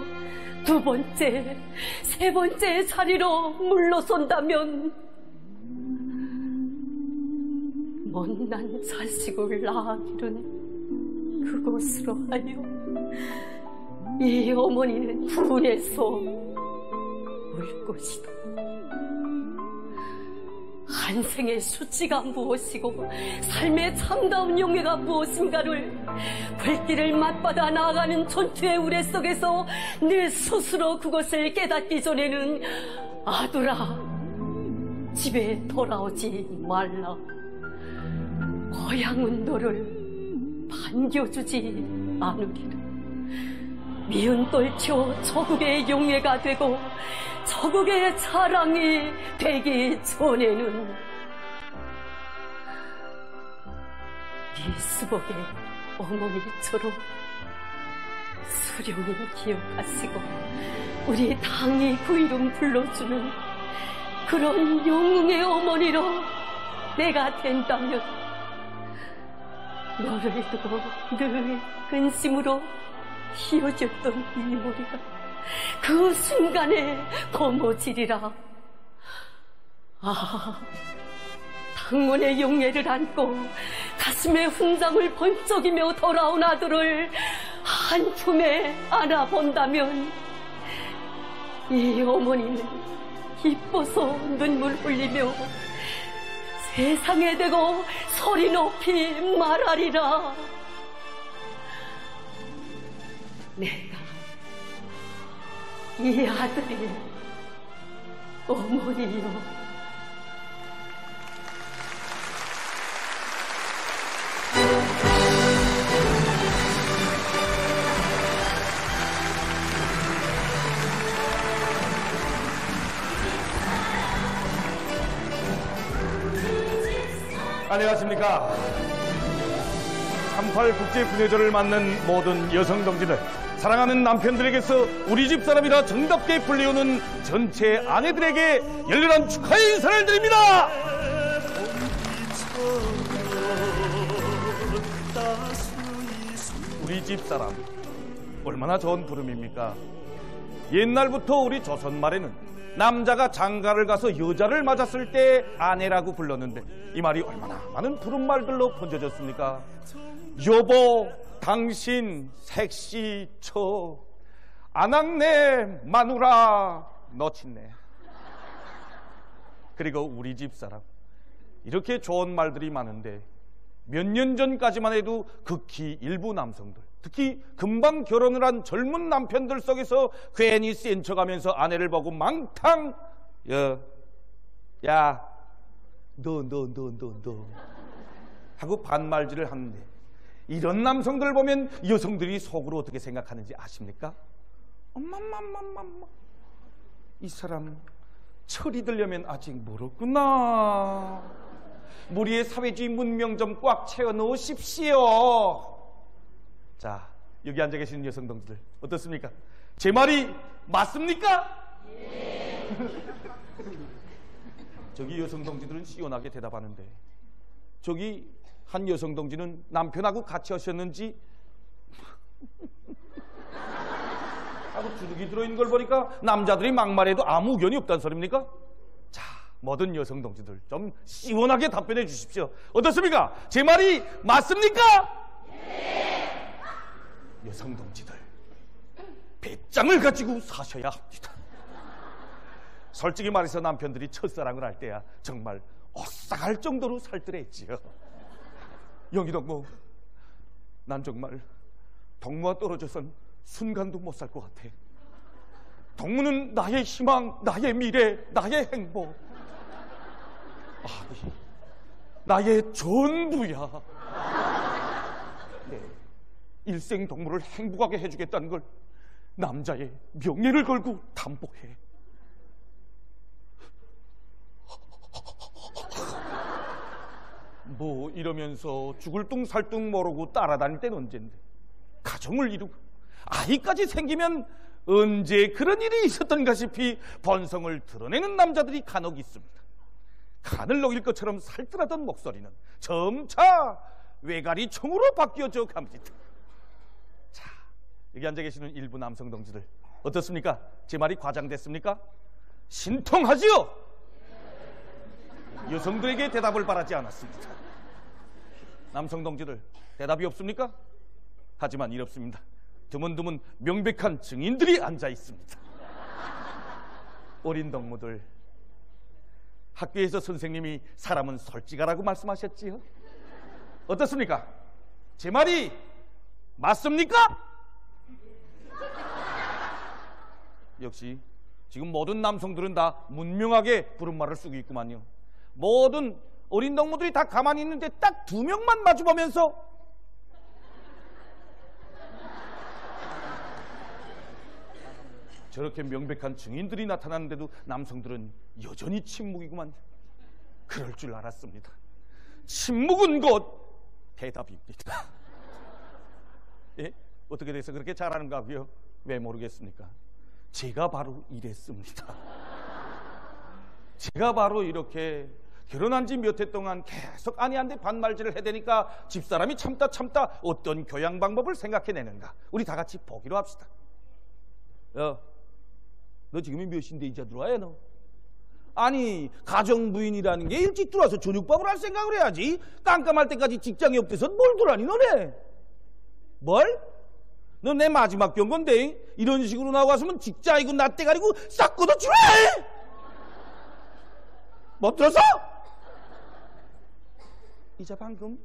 두 번째, 세 번째 자리로 물러선다면 못난 자식을 낳기는 그것으로 하여 이 어머니는 분해서 울 것이다. 한 생의 수치가 무엇이고 삶의 참다운 용애가 무엇인가를 불길을 맞받아 나아가는 전투의 우레 속에서 내 스스로 그것을 깨닫기 전에는, 아들아 집에 돌아오지 말라. 고향은 너를 반겨주지 않으리라. 미운 떨쳐 저국의 용예가 되고 저국의 자랑이 되기 전에는 이수복의 어머니처럼 수령을 기억하시고 우리 당이 그 이름 불러주는 그런 영웅의 어머니로 내가 된다면, 너를 두고 늘 근심으로 휘어졌던 이 머리가 그 순간에 검어지리라. 아, 당원의 용예를 안고 가슴에 훈장을 번쩍이며 돌아온 아들을 한 품에 안아본다면 이 어머니는 기뻐서 눈물 흘리며 세상에 대고 소리 높이 말하리라. 내가 이 아들의 어머니요. 안녕하십니까. 38 국제분여절을 맞는 모든 여성 동지들, 사랑하는 남편들에게서 우리 집 사람이라 정답게 불리우는 전체 아내들에게 열렬한 축하의 인사를 드립니다. 우리 집 사람, 얼마나 좋은 부름입니까? 옛날부터 우리 조선 말에는 남자가 장가를 가서 여자를 맞았을 때 아내라고 불렀는데, 이 말이 얼마나 많은 부름말들로 번져졌습니까? 여보, 당신, 색시, 처, 아낙네, 마누라, 놓친네. 그리고 우리 집사람 이렇게 좋은 말들이 많은데 몇 년 전까지만 해도 극히 일부 남성들, 특히 금방 결혼을 한 젊은 남편들 속에서 괜히 센 척하면서 아내를 보고 망탕 야 너 하고 반말질을 하는데, 이런 남성들을 보면 여성들이 속으로 어떻게 생각하는지 아십니까? 엄마맘맘맘마, 이 사람 철이 들려면 아직 멀었구나. 우리의 사회주의 문명 좀 꽉 채워 넣으십시오. 자, 여기 앉아 계시는 여성 동지들 어떻습니까? 제 말이 맞습니까? 예. 저기 여성 동지들은 시원하게 대답하는데, 저기 한 여성 동지는 남편하고 같이 하셨는지 하고 주눅이 들어있는 걸 보니까 남자들이 막말해도 아무 의견이 없다는 소리입니까? 자, 모든 여성 동지들 좀 시원하게 답변해 주십시오. 어떻습니까? 제 말이 맞습니까? 네. 여성 동지들, 배짱을 가지고 사셔야 합니다. 솔직히 말해서 남편들이 첫사랑을 할 때야 정말 오싹할 정도로 살뜰했지요. 영희동무, 난 정말 동무와 떨어져선 순간도 못 살 것 같아. 동무는 나의 희망, 나의 미래, 나의 행복, 아니, 나의 전부야. 네, 일생 동무를 행복하게 해주겠다는 걸 남자의 명예를 걸고 담보해. 뭐 이러면서 죽을 둥 살 둥 모르고 따라다닐 땐 언젠데, 가정을 이루고 아이까지 생기면 언제 그런 일이 있었던가 싶이 본성을 드러내는 남자들이 간혹 있습니다. 간을 녹일 것처럼 살뜰하던 목소리는 점차 외가리 총으로 바뀌어져 갑니다. 자, 여기 앉아 계시는 일부 남성 동지들 어떻습니까? 제 말이 과장됐습니까? 신통하지요? 여성들에게 대답을 바라지 않았습니다. 남성 동지들 대답이 없습니까? 하지만 이렇습니다. 드문드문 명백한 증인들이 앉아 있습니다. 어린 동무들, 학교에서 선생님이 사람은 솔직하라고 말씀하셨지요? 어떻습니까? 제 말이 맞습니까? 역시 지금 모든 남성들은 다 문명하게 부른말을 쓰고 있구만요. 모든 어린 동무들이 다 가만히 있는데 딱 2명만 마주보면서 저렇게 명백한 증인들이 나타나는데도 남성들은 여전히 침묵이구만. 그럴 줄 알았습니다. 침묵은 곧 대답입니다. 예? 어떻게 돼서 그렇게 잘하는가 하고요? 왜 모르겠습니까? 제가 바로 이랬습니다. 제가 바로 이렇게 결혼한 지 몇 해 동안 계속 아내한테 반말질을 해대니까 집사람이 참다 어떤 교양 방법을 생각해내는가, 우리 다 같이 보기로 합시다. 너 지금이 몇 시인데 이제 들어와야 너? 아니, 가정부인이라는 게 일찍 들어와서 저녁밥을 할 생각을 해야지. 깜깜할 때까지 직장이 없대서 뭘 들어하니 너네? 뭘? 너 내 마지막 경건데 이런 식으로 나와서면 직장이고 나대가리고 싹 걷어주래! 못 들었어? 이제 방금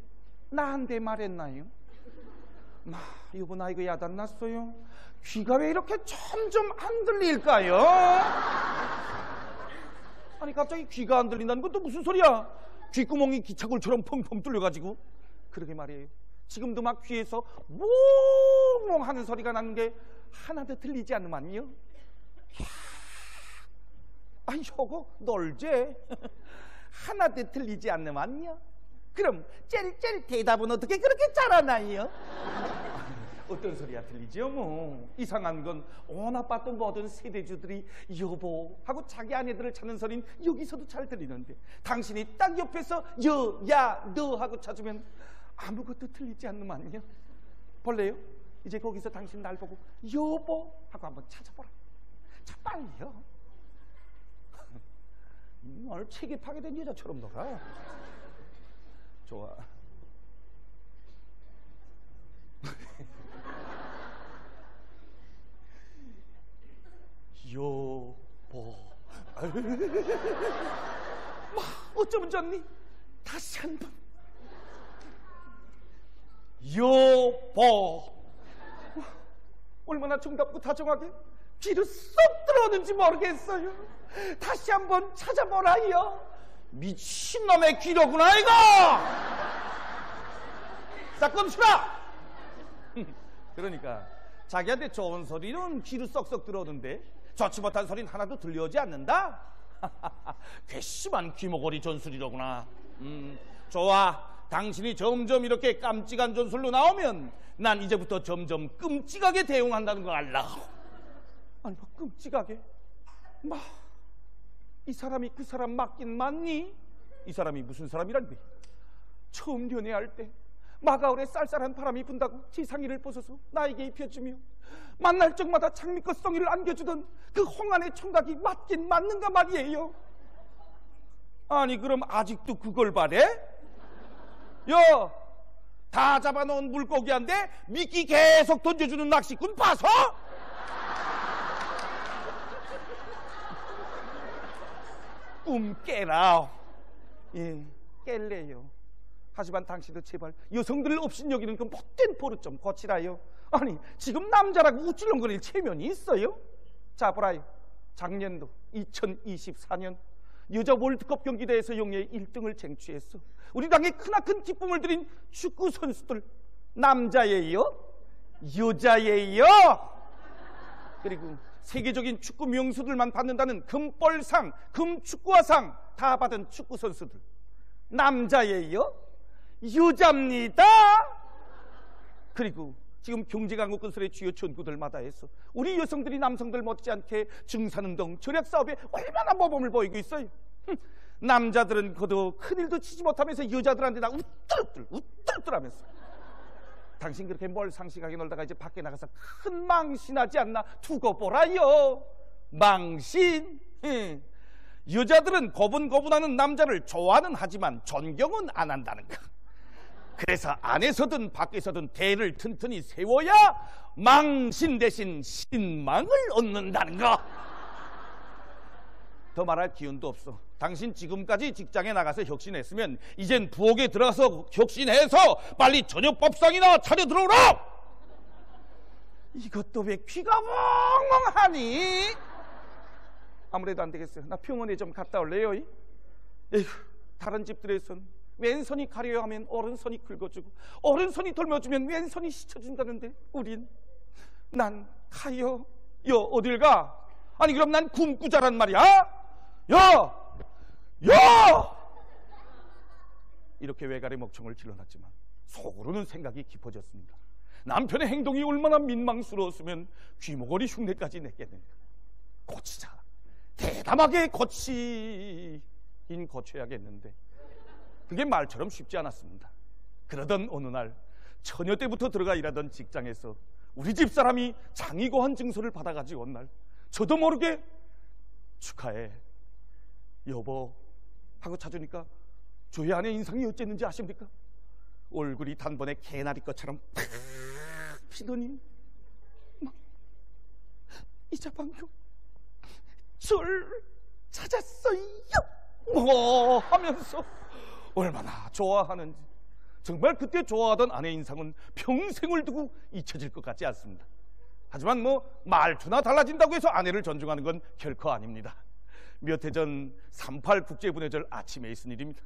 나한테 말했나요? 여보, 나 이거 야단났어요. 귀가 왜 이렇게 점점 안 들릴까요? 아니, 갑자기 귀가 안 들린다는 건 또 무슨 소리야? 귓구멍이 기차굴처럼 펑펑 뚫려가지고. 그러게 말이에요. 지금도 막 귀에서 몽몽 하는 소리가 나는 게 하나도 들리지 않으면요. 아이, 요거 놀제. 하나도 들리지 않으면요. 그럼 젤 대답은 어떻게 그렇게 잘하나요? 어떤 소리가 들리죠? 뭐 이상한 건 온 아파트 모든 세대주들이 여보 하고 자기 아내들을 찾는 소리는 여기서도 잘 들리는데, 당신이 딱 옆에서 여, 야, 너 하고 찾으면 아무것도 들리지 않는만요. 볼래요? 이제 거기서 당신 날 보고 여보 하고 한번 찾아보라. 자, 빨리요. 널 체계파게 된 여자처럼 놀아. 좋아. 여보. 어쩌면 좋니? 다시 한번. 여보. 얼마나 정답고 다정하게 귀를 쏙 들어오는지 모르겠어요. 다시 한번 찾아보라요. 미친놈의 귀로구나 이거. 싹 꺼주라. 그러니까 자기한테 좋은 소리는 귀로 쏙쏙 들어오는데 좋지 못한 소리는 하나도 들려오지 않는다. 괘씸한 귀머거리 전술이로구나. 좋아. 당신이 점점 이렇게 깜찍한 전술로 나오면 난 이제부터 점점 끔찍하게 대응한다는 거 알라. 아니 뭐 끔찍하게? 이 사람이 그 사람 맞긴 맞니? 이 사람이 무슨 사람이란 거야? 처음 연애할 때 마가을에 쌀쌀한 바람이 분다고 지상의를 벗어서 나에게 입혀주며 만날 적마다 장미꽃 송이를 안겨주던 그 홍안의 총각이 맞긴 맞는가 말이에요. 아니 그럼 아직도 그걸 바래? 야, 다 잡아놓은 물고기한테 미끼 계속 던져주는 낚시꾼 봐서? 꿈 깨라. 예, 깰래요. 하지만 당신도 제발 여성들을 업신여기는 그 못된 버릇 좀 고치라요. 아니 지금 남자라고 우쭐렁거릴 체면이 있어요? 자 보라요. 작년도 2024년 여자 월드컵 경기대회에서 영예의 1등을 쟁취했어. 우리 당에 크나큰 기쁨을 드린 축구 선수들 남자예요? 여자예요? 그리고 세계적인 축구 명수들만 받는다는 금볼상, 금축구화상 다 받은 축구 선수들 남자예요? 여자입니다. 그리고 지금 경제강국건설의 주요 전구들마다 해서 우리 여성들이 남성들 못지않게 증산운동, 절약사업에 얼마나 모범을 보이고 있어요. 남자들은 그도 큰일도 치지 못하면서 여자들한테 나 우뚤뚤 하면서. 당신 그렇게 뭘 상식하게 놀다가 이제 밖에 나가서 큰 망신하지 않나 두고 보라요. 망신. 여자들은 고분고분하는 남자를 좋아는 하지만 존경은 안 한다는 거. 그래서 안에서든 밖에서든 대를 튼튼히 세워야 망신 대신 신망을 얻는다는 거. 더 말할 기운도 없어. 당신 지금까지 직장에 나가서 혁신했으면 이젠 부엌에 들어가서 혁신해서 빨리 저녁밥상이나 차려 들어오라. 이것도 왜 귀가 멍멍하니? 아무래도 안 되겠어요. 나 병원에 좀 갔다 올래요. 에휴, 다른 집들에선 왼손이 가려야 하면 오른손이 긁어주고 오른손이 돌며주면 왼손이 씻어준다는데 우린 난 가요. 여 어딜 가? 아니 그럼 난 굶고 자란 말이야? 야! 이렇게 외가리 목청을 질러놨지만 속으로는 생각이 깊어졌습니다. 남편의 행동이 얼마나 민망스러웠으면 귀머거리 흉내까지 냈겠는가. 고치자. 대담하게 고쳐야겠는데 그게 말처럼 쉽지 않았습니다. 그러던 어느 날 처녀 때부터 들어가 일하던 직장에서 우리 집사람이 장의고한 증서를 받아가지고 온 날 저도 모르게 축하해 여보 하고 찾으니까 저희 아내 인상이 어쨌는지 아십니까? 얼굴이 단번에 개나리 것처럼 팍 피더니 이제 방금 절 찾았어요 하면서 얼마나 좋아하는지. 정말 그때 좋아하던 아내 인상은 평생을 두고 잊혀질 것 같지 않습니다. 하지만 말투나 달라진다고 해서 아내를 존중하는 건 결코 아닙니다. 몇 해 전 38 국제분해절 아침에 있은 일입니다.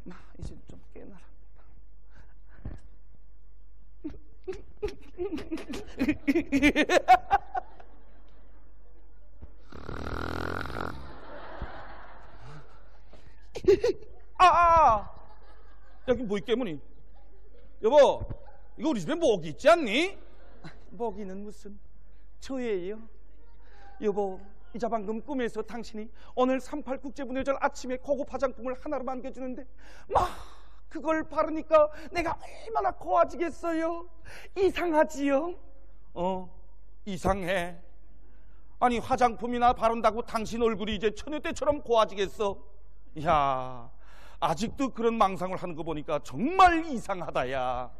나 이제 좀 깨나라. 여기 뭐 있겠무니? 여보, 이거 우리 집에 모기 있지 않니? 모기는 무슨 저예요. 여보, 이자 방금 꿈에서 당신이 오늘 38 국제분해절 아침에 고급 화장품을 하나로 안겨주는데 그걸 바르니까 내가 얼마나 고와지겠어요. 이상하지요? 이상해. 아니 화장품이나 바른다고 당신 얼굴이 이제 처녀 때처럼 고와지겠어? 야, 아직도 그런 망상을 하는 거 보니까 정말 이상하다. 야,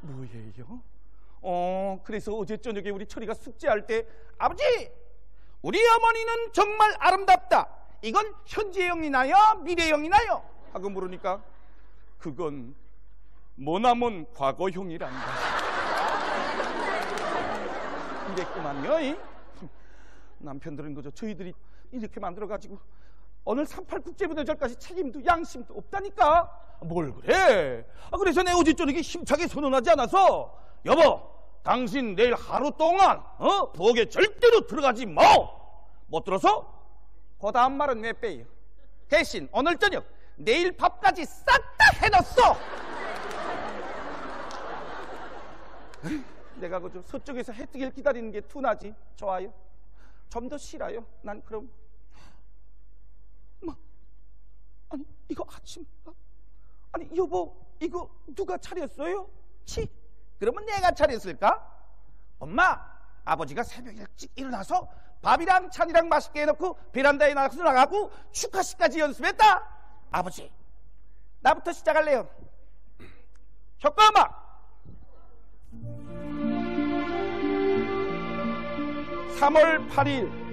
뭐예요? 그래서 어제 저녁에 우리 철이가 숙제할 때 아버지, 우리 어머니는 정말 아름답다. 이건 현재형이나요? 미래형이나요? 하고 물으니까 그건 머나먼 과거형이란다. 이랬구만요. 남편들은 그저 저희들이 이렇게 만들어가지고 오늘 38 국제문화절까지 책임도 양심도 없다니까. 뭘 그래? 그래서 내 어제 저녁에 힘차게 선언하지 않아서 여보, 당신 내일 하루 동안 부엌에 절대로 들어가지 마. 못 들어서? 그 다음 말은 왜 빼요? 대신 오늘 저녁 내일 밥까지 싹 다 해놨어. 내가 그저 서쪽에서 해 뜨길 기다리는 게 둔하지. 좋아요. 좀 더 싫어요. 난 그럼 아니 이거 아침 아니 여보, 이거 누가 차렸어요? 치, 그러면 내가 차렸을까? 엄마, 아버지가 새벽 일찍 일어나서 밥이랑 찬이랑 맛있게 해놓고 베란다에 나가고 축하식까지 연습했다. 아버지, 나부터 시작할래요. 효과음악 3월 8일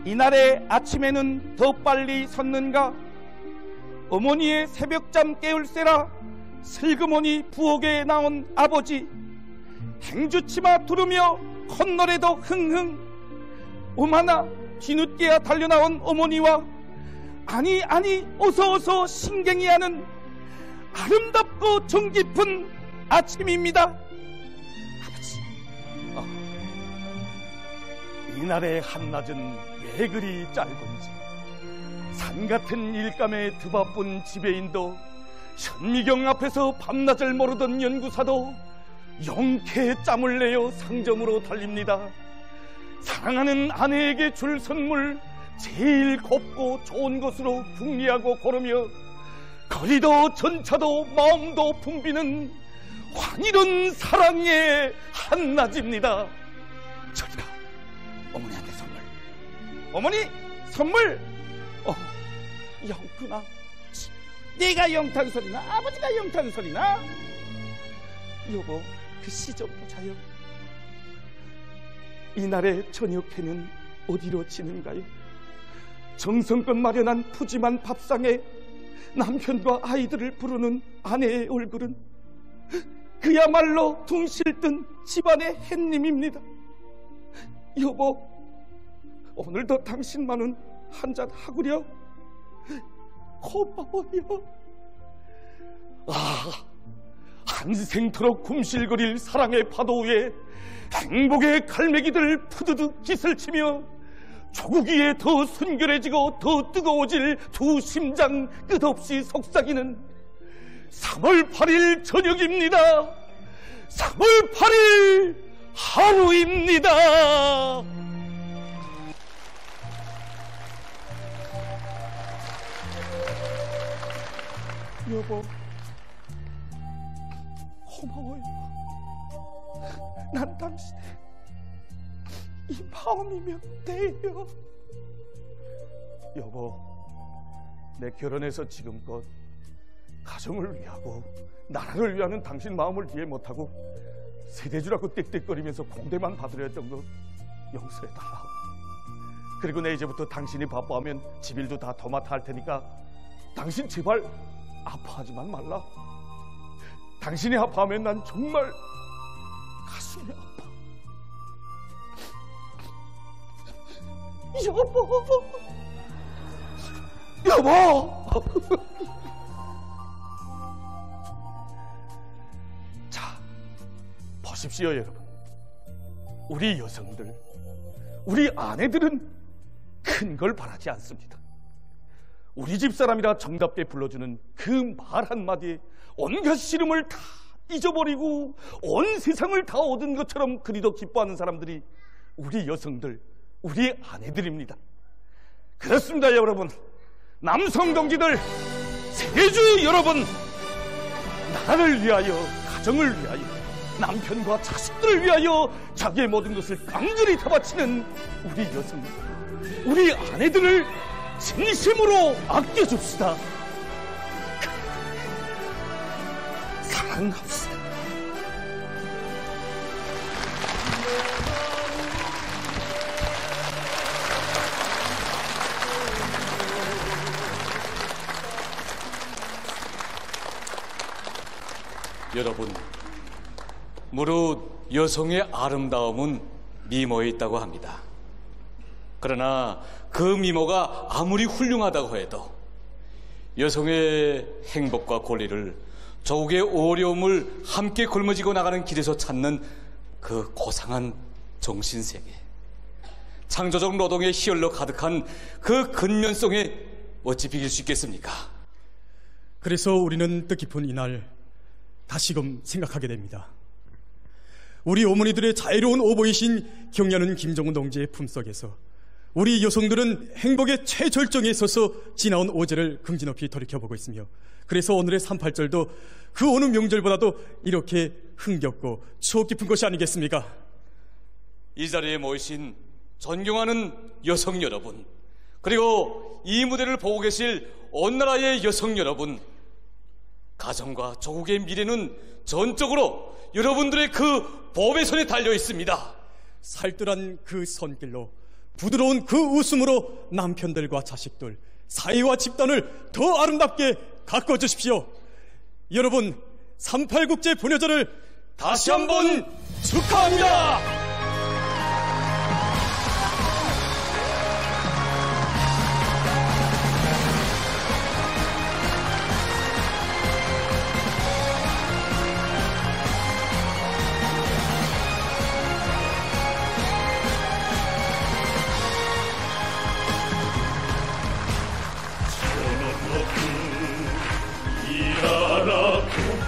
이날의 아침에는 더 빨리 섰는가. 어머니의 새벽잠 깨울세라 슬그머니 부엌에 나온 아버지. 행주치마 두르며 콧노래도 흥흥. 오마나 뒤늦게야 달려나온 어머니와 아니 어서 신경이하는 아름답고 정 깊은 아침입니다. 아버지, 이날의 한낮은 왜 그리 짧은지. 산같은 일감에 드바쁜 지배인도 현미경 앞에서 밤낮을 모르던 연구사도 영케 짬을 내어 상점으로 달립니다. 사랑하는 아내에게 줄 선물 제일 곱고 좋은 것으로 궁리하고 고르며 거리도 전차도 마음도 붐비는 환희로운 사랑의 한낮입니다. 저기다, 어머니한테 선물. 어머니 선물. 영구나. 내가 영탄소리나 아버지가 영탄소리나. 여보, 그 시 좀 보자요. 이날의 저녁회는 어디로 치는가요? 정성껏 마련한 푸짐한 밥상에 남편과 아이들을 부르는 아내의 얼굴은 그야말로 둥실뜬 집안의 햇님입니다. 여보, 오늘도 당신만은 한잔 하구려. 고마워요. 한생토록 굶실거릴 사랑의 파도 위에 행복의 갈매기들 푸드득 깃을치며 조국 위에 더 순결해지고 더 뜨거워질 두 심장 끝없이 속삭이는 3월 8일 저녁입니다. 3월 8일 하루입니다. 여보, 고마워요. 난 당신의 이 마음이면 돼요. 여보, 내 결혼해서 지금껏 가정을 위하고 나라를 위하는 당신 마음을 이해 못하고 세대주라고 떽떽거리면서 공대만 받으려 했던 거 용서해달라. 그리고 내 이제부터 당신이 바빠하면 집일도 다 도맡아 할 테니까 당신 제발 아파하지만 말라. 당신이 아파하면 난 정말 가슴이 아파. 여보. 자, 보십시오 여러분. 우리 여성들, 우리 아내들은 큰 걸 바라지 않습니다. 우리 집사람이라 정답게 불러주는 그 말 한마디에 온갖 시름을 다 잊어버리고 온 세상을 다 얻은 것처럼 그리도 기뻐하는 사람들이 우리 여성들, 우리 아내들입니다. 그렇습니다 여러분. 남성 동지들, 세대주 여러분, 나라를 위하여, 가정을 위하여, 남편과 자식들을 위하여 자기의 모든 것을 깡그리 다 바치는 우리 여성들, 우리 아내들을 진심으로 아껴줍시다. 사랑합시다. 여러분, 무릇 여성의 아름다움은 미모에 있다고 합니다. 그러나 그 미모가 아무리 훌륭하다고 해도 여성의 행복과 권리를, 조국의 어려움을 함께 걸머지고 나가는 길에서 찾는 그 고상한 정신세계, 창조적 노동의 희열로 가득한 그 근면성에 어찌 비길 수 있겠습니까? 그래서 우리는 뜻깊은 이날 다시금 생각하게 됩니다. 우리 어머니들의 자애로운 오보이신 경려는 김정은 동지의 품속에서 우리 여성들은 행복의 최절정에 서서 지나온 오제를 긍지높이 돌이켜보고 있으며, 그래서 오늘의 38절도 그 어느 명절보다도 이렇게 흥겹고 추억 깊은 것이 아니겠습니까? 이 자리에 모이신 존경하는 여성 여러분, 그리고 이 무대를 보고 계실 온 나라의 여성 여러분, 가정과 조국의 미래는 전적으로 여러분들의 그 보배 손에 달려 있습니다. 살뜰한 그 손길로, 부드러운 그 웃음으로 남편들과 자식들, 사회와 집단을 더 아름답게 가꿔주십시오. 여러분, 38국제 부녀절을 다시 한번 축하합니다.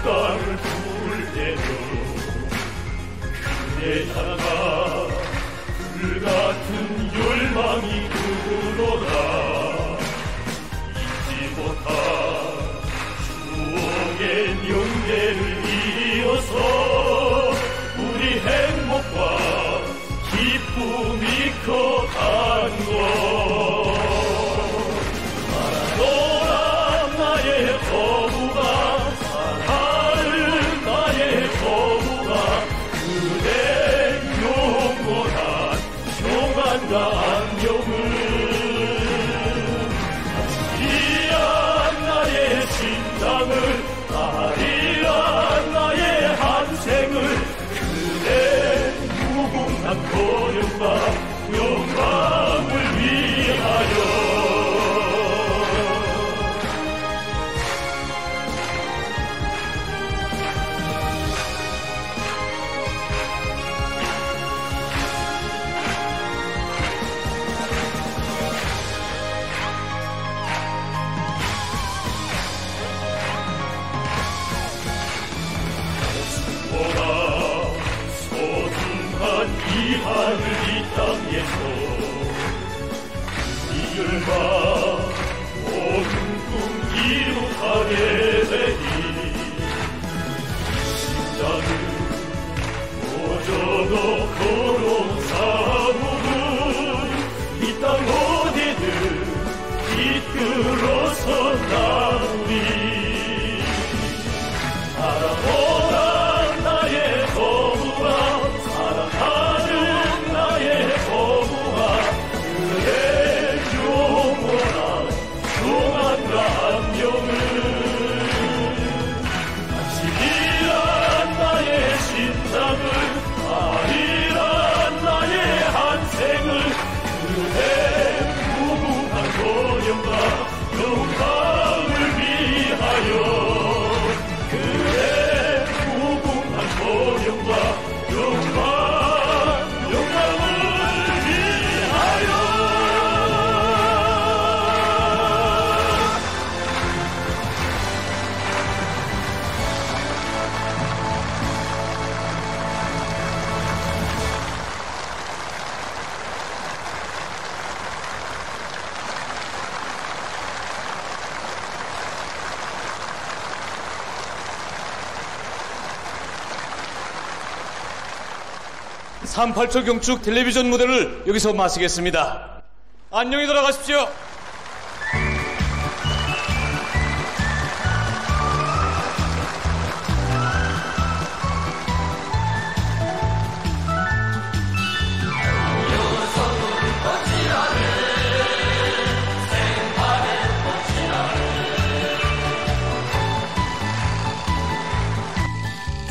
땅을 부을 때도 그대 향한 불같은 열망이 그노라. 잊지 못할 추억의 명대를 이어서 우리 행복과 기쁨이 커간 것. 살아노라 나의 거부가, 안녕은 이한 나의 심장을, 아리란 나의 한생을, 그대 무궁한 고령과 영광을 위하여. 이 하늘 이 땅에서 이열과 모든 꿈 이룩하게 되니 심장을 모조도 걸어온 사무은 이 땅 어디든 이끌어서 나오리. 알아보라 나의 거부가, 사랑하는 나의 거부가, 그의 영원한 평안과 안녕을, 당신이란 나의 심장을, 아리란 나의 한생을, 그의 무궁한 고령과 영광을 위하여. 그의 무궁한 고령과 영광을 위하여. (38초) 경축 텔레비전 무대를 여기서 마치겠습니다. 안녕히 돌아가십시오.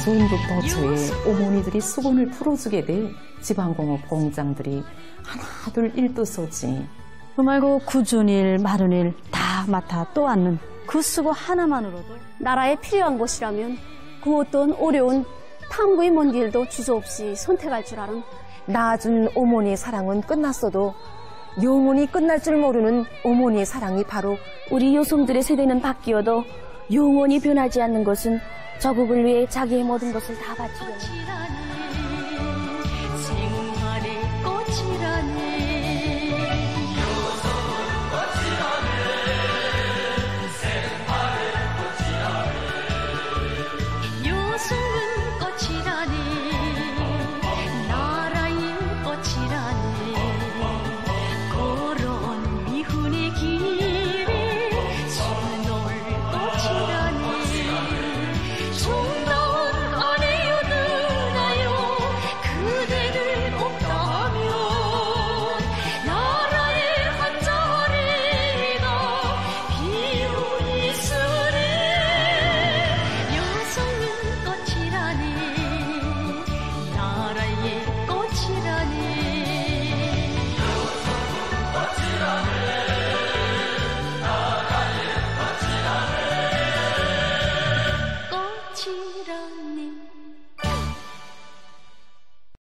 처음부터 저희 어머니들이 수건을 풀어주게 돼 지방공업 공장들이 하나둘 일도서지. 정말 그 굳은 일, 마른 일 다 맡아 또 앉는 그 수고 하나만으로도 나라에 필요한 것이라면 그 어떤 어려운 탐구의 먼 길도 주저없이 선택할 줄 아는 낳아준 어머니의 사랑은 끝났어도 영원히 끝날 줄 모르는 어머니의 사랑이 바로 우리 여성들의 세대는 바뀌어도 영원히 변하지 않는 것은 저국을 위해 자기의 모든 것을 다 바치려는